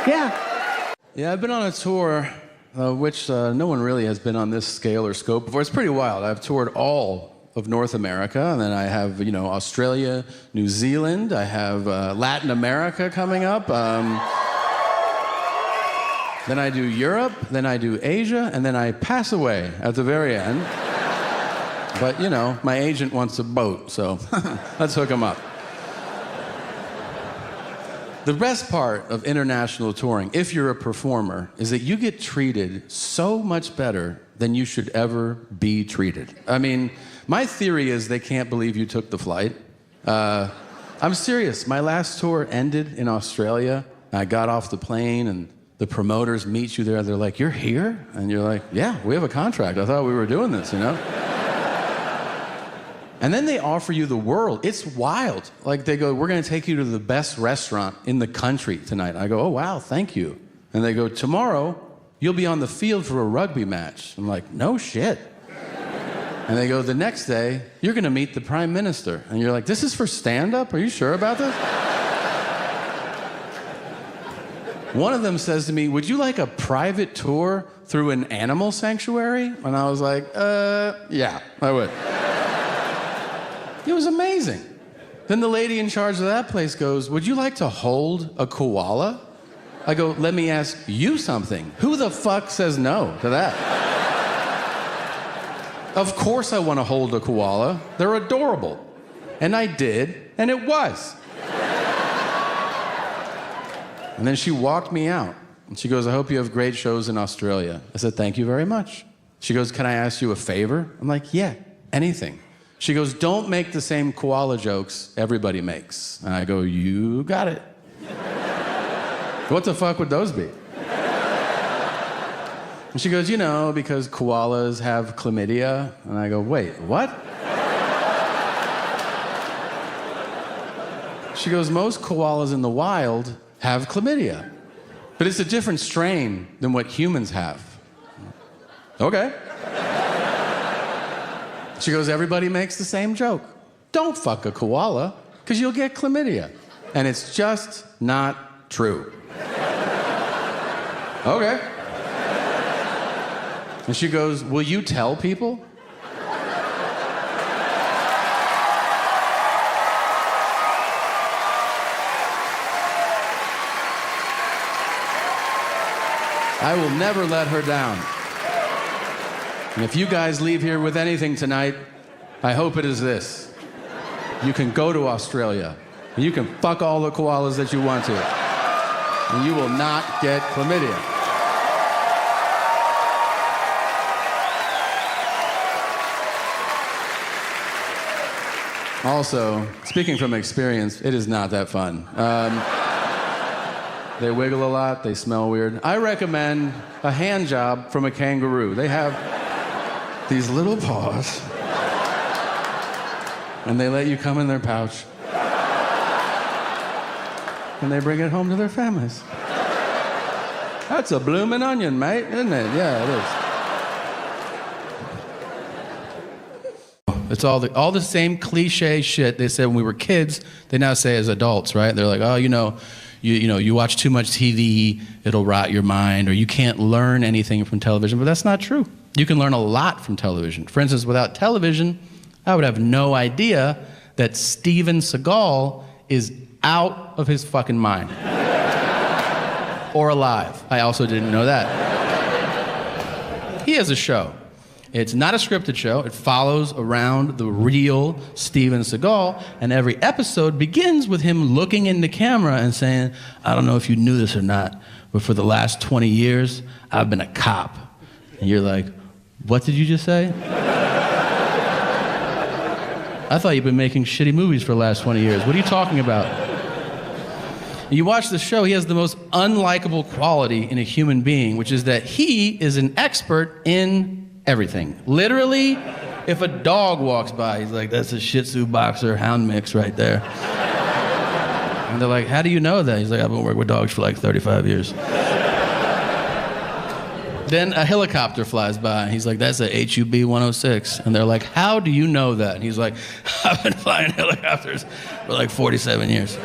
Yeah. Yeah, I've been on a tour, which no one really has been on this scale or scope before. It's pretty wild. I've toured all of North America, and then I have, Australia, New Zealand. I have Latin America coming up. Then I do Europe, then I do Asia, and then I pass away at the very end. But, my agent wants a boat, so let's hook him up. The best part of international touring, if you're a performer, is that you get treated so much better than you should ever be treated. I mean, my theory is they can't believe you took the flight. I'm serious. My last tour ended in Australia. I got off the plane, and the promoters meet you there. They're like, you're here? And you're like, yeah, we have a contract. I thought we were doing this, And then they offer you the world. It's wild. Like, they go, we're going to take you to the best restaurant in the country tonight. I go, oh, wow, thank you. And they go, tomorrow, you'll be on the field for a rugby match. I'm like, no shit. And they go, the next day, you're going to meet the prime minister. And you're like, this is for stand-up? Are you sure about this? One of them says to me, would you like a private tour through an animal sanctuary? And I was like, yeah, I would. It was amazing. Then the lady in charge of that place goes, would you like to hold a koala? I go, let me ask you something. Who the fuck says no to that? Of course I want to hold a koala. They're adorable. And I did, and it was. And then she walked me out. And she goes, I hope you have great shows in Australia. I said, thank you very much. She goes, can I ask you a favor? I'm like, yeah, anything. She goes, don't make the same koala jokes everybody makes. And I go, you got it. What the fuck would those be? And she goes, you know, because koalas have chlamydia. And I go, wait, what? She goes, most koalas in the wild have chlamydia, but it's a different strain than what humans have. Okay. She goes, everybody makes the same joke. Don't fuck a koala, because you'll get chlamydia. And it's just not true. Okay. And she goes, will you tell people? I will never let her down. And if you guys leave here with anything tonight, I hope it is this. You can go to Australia, and you can fuck all the koalas that you want to, and you will not get chlamydia. Also, speaking from experience, it is not that fun. They wiggle a lot, they smell weird. I recommend a hand job from a kangaroo. They have these little paws, and they let you come in their pouch, and they bring it home to their families. That's a bloomin' onion, mate, isn't it? Yeah, it is. It's all the same cliche shit they said when we were kids, they now say as adults, right? They're like, oh, you know, you watch too much TV, it'll rot your mind, or you can't learn anything from television, but that's not true. You can learn a lot from television. For instance, without television, I would have no idea that Steven Seagal is out of his fucking mind. Or alive. I also didn't know that. He has a show. It's not a scripted show. It follows around the real Steven Seagal, and every episode begins with him looking in the camera and saying, I don't know if you knew this or not, but for the last 20 years, I've been a cop. And you're like, what did you just say? I thought you've been making shitty movies for the last 20 years. What are you talking about? And you watch the show, he has the most unlikable quality in a human being, which is that he is an expert in everything. Literally, if a dog walks by, he's like, that's a Shih Tzu boxer hound mix right there. And they're like, how do you know that? He's like, I've been working with dogs for like 35 years. Then a helicopter flies by, and he's like, that's a HUB 106. And they're like, how do you know that? And he's like, I've been flying helicopters for like 47 years.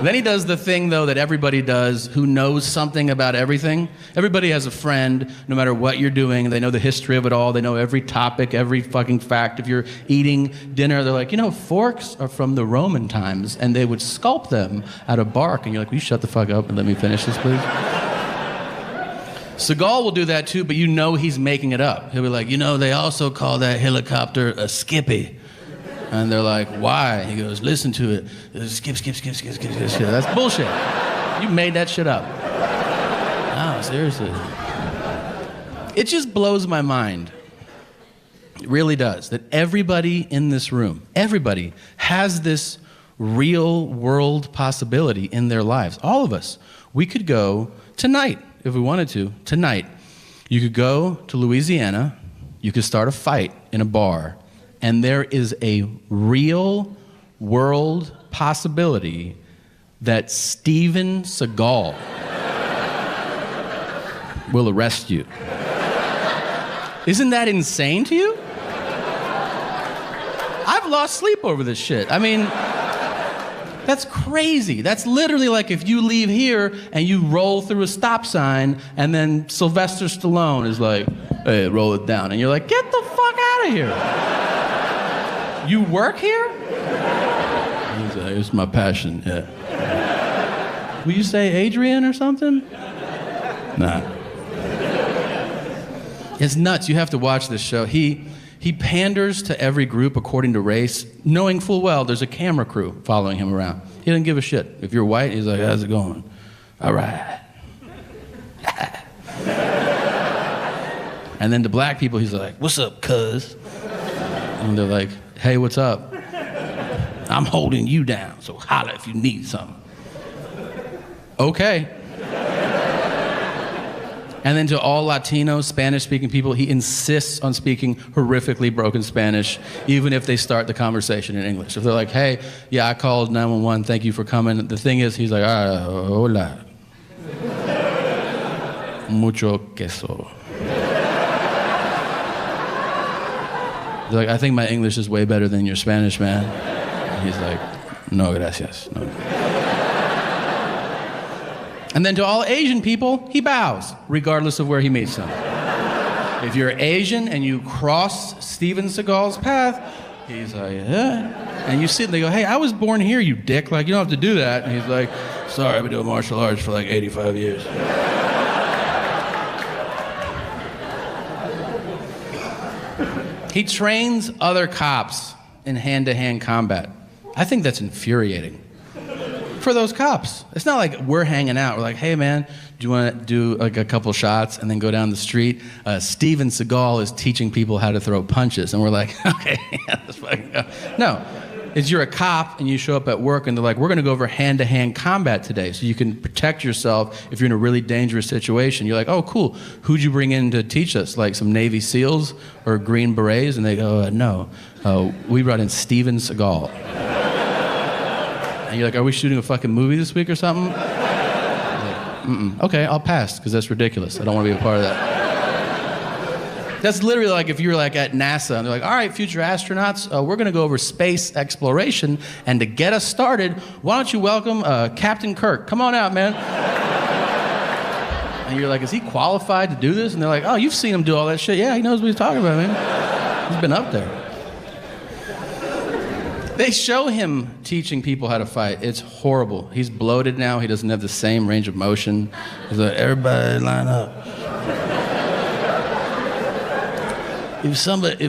Then he does the thing, though, that everybody does who knows something about everything. Everybody has a friend, no matter what you're doing. They know the history of it all. They know every topic, every fucking fact. If you're eating dinner, they're like, you know, forks are from the Roman times, and they would sculpt them out of bark. And you're like, will you shut the fuck up and let me finish this, please? Seagal will do that, too, but you know he's making it up. He'll be like, you know, they also call that helicopter a skippy. And they're like, why? He goes, listen to it. Skip. That's bullshit. You made that shit up. No, seriously. It just blows my mind. It really does. That everybody in this room, everybody has this real world possibility in their lives. All of us. We could go tonight, if we wanted to, tonight. You could go to Louisiana. You could start a fight in a bar. And there is a real world possibility that Steven Seagal will arrest you. Isn't that insane to you? I've lost sleep over this shit. I mean, That's crazy. That's literally like if you leave here and you roll through a stop sign and then Sylvester Stallone is like, hey, roll it down. And you're like, get the fuck out of here. You work here? He's like, it's my passion, yeah. Will you say Adrian or something? Nah. It's nuts. You have to watch this show. He panders to every group according to race, knowing full well there's a camera crew following him around. He doesn't give a shit. If you're white, he's like, how's it going? All right. And then to black people, he's like, what's up, cuz? And they're like, hey, what's up? I'm holding you down, so holla if you need something. Okay. And then to all Latino, Spanish-speaking people, he insists on speaking horrifically broken Spanish, even if they start the conversation in English. If they're like, hey, yeah, I called 911, thank you for coming. The thing is, he's like, hola. Mucho queso. He's like, I think my English is way better than your Spanish, man. And he's like, no, gracias. No. And then to all Asian people, he bows, regardless of where he meets them. If you're Asian and you cross Steven Seagal's path, he's like, yeah. And you sit and they go, hey, I was born here, you dick. Like, you don't have to do that. And he's like, sorry, I've been doing martial arts for like 85 years. He trains other cops in hand-to-hand combat. I think that's infuriating. For those cops. It's not like we're hanging out. We're like, hey man, do you want to do like a couple shots and then go down the street? Steven Seagal is teaching people how to throw punches. And we're like, okay, yeah, let's fucking go. No, it's you're a cop and you show up at work and they're like, we're going to go over hand-to-hand combat today so you can protect yourself if you're in a really dangerous situation. You're like, oh cool, who'd you bring in to teach us? Like some Navy SEALs or Green Berets? And they go, no, we brought in Steven Seagal. And you're like, are we shooting a fucking movie this week or something? Like, okay, I'll pass, because that's ridiculous. I don't want to be a part of that. That's literally like if you're like at NASA, and they're like, all right, future astronauts, we're going to go over space exploration, and to get us started, why don't you welcome Captain Kirk? Come on out, man. And you're like, is he qualified to do this? And they're like, oh, you've seen him do all that shit. Yeah, he knows what he's talking about, man. He's been up there. They show him teaching people how to fight. It's horrible. He's bloated now. He doesn't have the same range of motion. He's like, everybody line up. If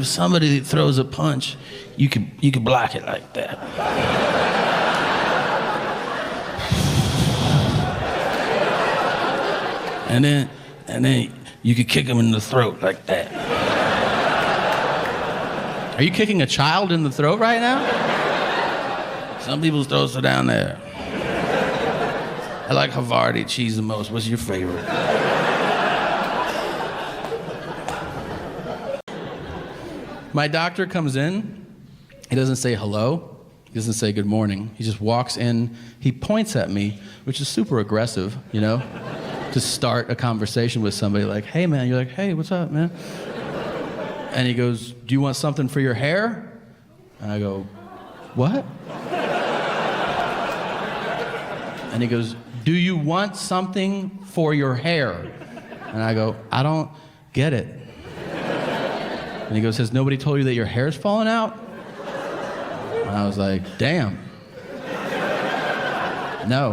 somebody throws a punch, you could block it like that. And then you could kick him in the throat like that. Are you kicking a child in the throat right now? Some people's throats are down there. I like Havarti cheese the most. What's your favorite? My doctor comes in. He doesn't say hello. He doesn't say good morning. He just walks in. He points at me, which is super aggressive, you know, to start a conversation with somebody like, hey, man. You're like, hey, what's up, man? And he goes, do you want something for your hair? And I go, what? And he goes, do you want something for your hair? And I go, I don't get it. And he goes, has nobody told you that your hair's falling out? And I was like, damn. No.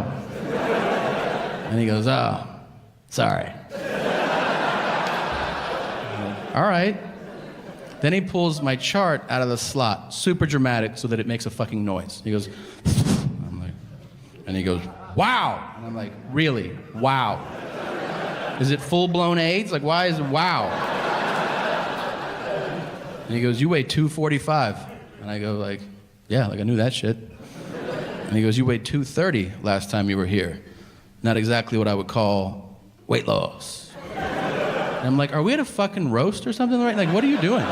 And he goes, oh, sorry. All right. Then he pulls my chart out of the slot, super dramatic, so that it makes a fucking noise. He goes, I'm like, and he goes, wow. And I'm like, really? Wow. Is it full-blown AIDS? Like, why is it wow? And he goes, you weigh 245. And I go like, yeah, like I knew that shit. And he goes, you weighed 230 last time you were here. Not exactly what I would call weight loss. And I'm like, are we at a fucking roast or something? Right? Like, what are you doing?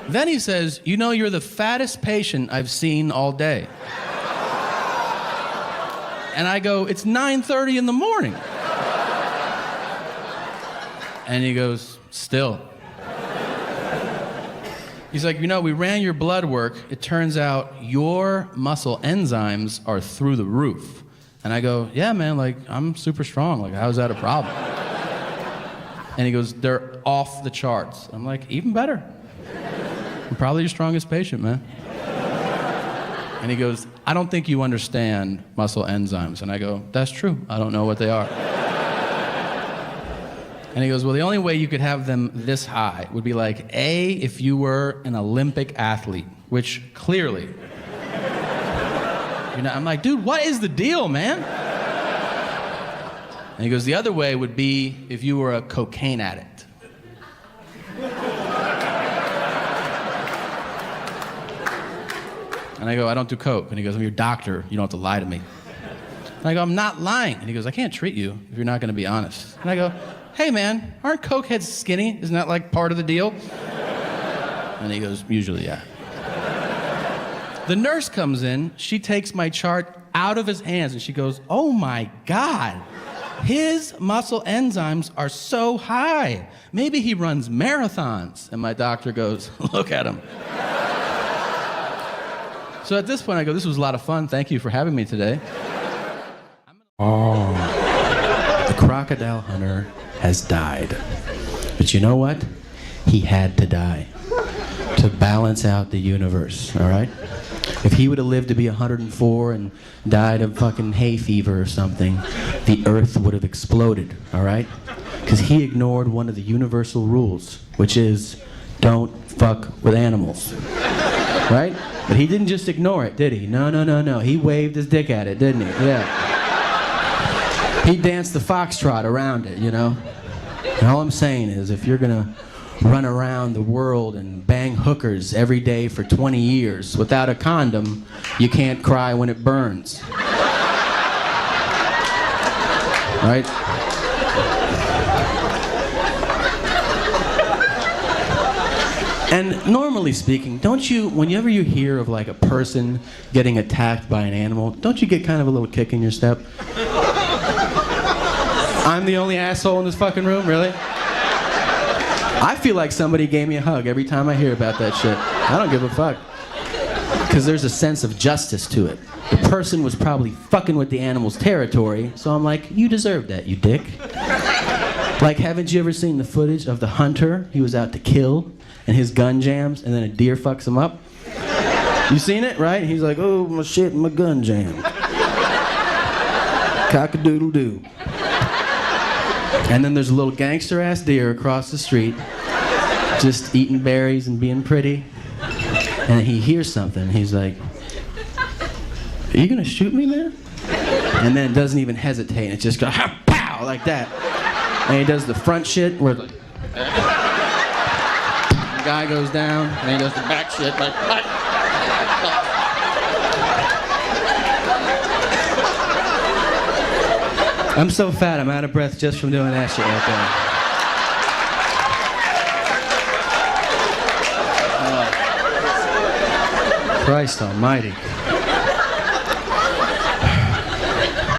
Then he says, you know, you're the fattest patient I've seen all day. And I go, it's 9:30 in the morning. And he goes, still. He's like, we ran your blood work. It turns out your muscle enzymes are through the roof. And I go, yeah, man, like, I'm super strong. Like, how's that a problem? And he goes, they're off the charts. I'm like, even better. I'm probably your strongest patient, man. And he goes, I don't think you understand muscle enzymes. And I go, that's true. I don't know what they are. And he goes, well, the only way you could have them this high would be like, A, if you were an Olympic athlete, which clearly, I'm like, dude, what is the deal, man? And he goes, the other way would be if you were a cocaine addict. And I go, I don't do coke. And he goes, I'm your doctor. You don't have to lie to me. And I go, I'm not lying. And he goes, I can't treat you if you're not going to be honest. And I go, hey, man, aren't cokeheads skinny? Isn't that like part of the deal? And he goes, usually, yeah. The nurse comes in. She takes my chart out of his hands, and she goes, oh, my God. His muscle enzymes are so high. Maybe he runs marathons. And my doctor goes, look at him. So at this point, I go, this was a lot of fun. Thank you for having me today. Oh, the crocodile hunter has died. But you know what? He had to die to balance out the universe, all right? If he would have lived to be 104 and died of fucking hay fever or something, the earth would have exploded, all right? Because he ignored one of the universal rules, which is don't fuck with animals, right? But he didn't just ignore it, did he? No. He waved his dick at it, didn't he? Yeah. He danced the foxtrot around it, And all I'm saying is, if you're gonna run around the world and bang hookers every day for 20 years without a condom, you can't cry when it burns. Right? And normally speaking, don't you, whenever you hear of like a person getting attacked by an animal, don't you get kind of a little kick in your step? I'm the only asshole in this fucking room, really? I feel like somebody gave me a hug every time I hear about that shit. I don't give a fuck. Because there's a sense of justice to it. The person was probably fucking with the animal's territory, so I'm like, you deserve that, you dick. Like, haven't you ever seen the footage of the hunter he was out to kill, and his gun jams, and then a deer fucks him up? You seen it, right? He's like, oh, my shit, my gun jammed. Cock-a-doodle-doo. And then there's a little gangster-ass deer across the street, just eating berries and being pretty. And he hears something. He's like, are you gonna shoot me, man? And then it doesn't even hesitate. And it just goes, pow, like that. And he does the front shit where the guy goes down, and he does the back shit, like, I'm so fat, I'm out of breath just from doing that shit right there. Christ almighty.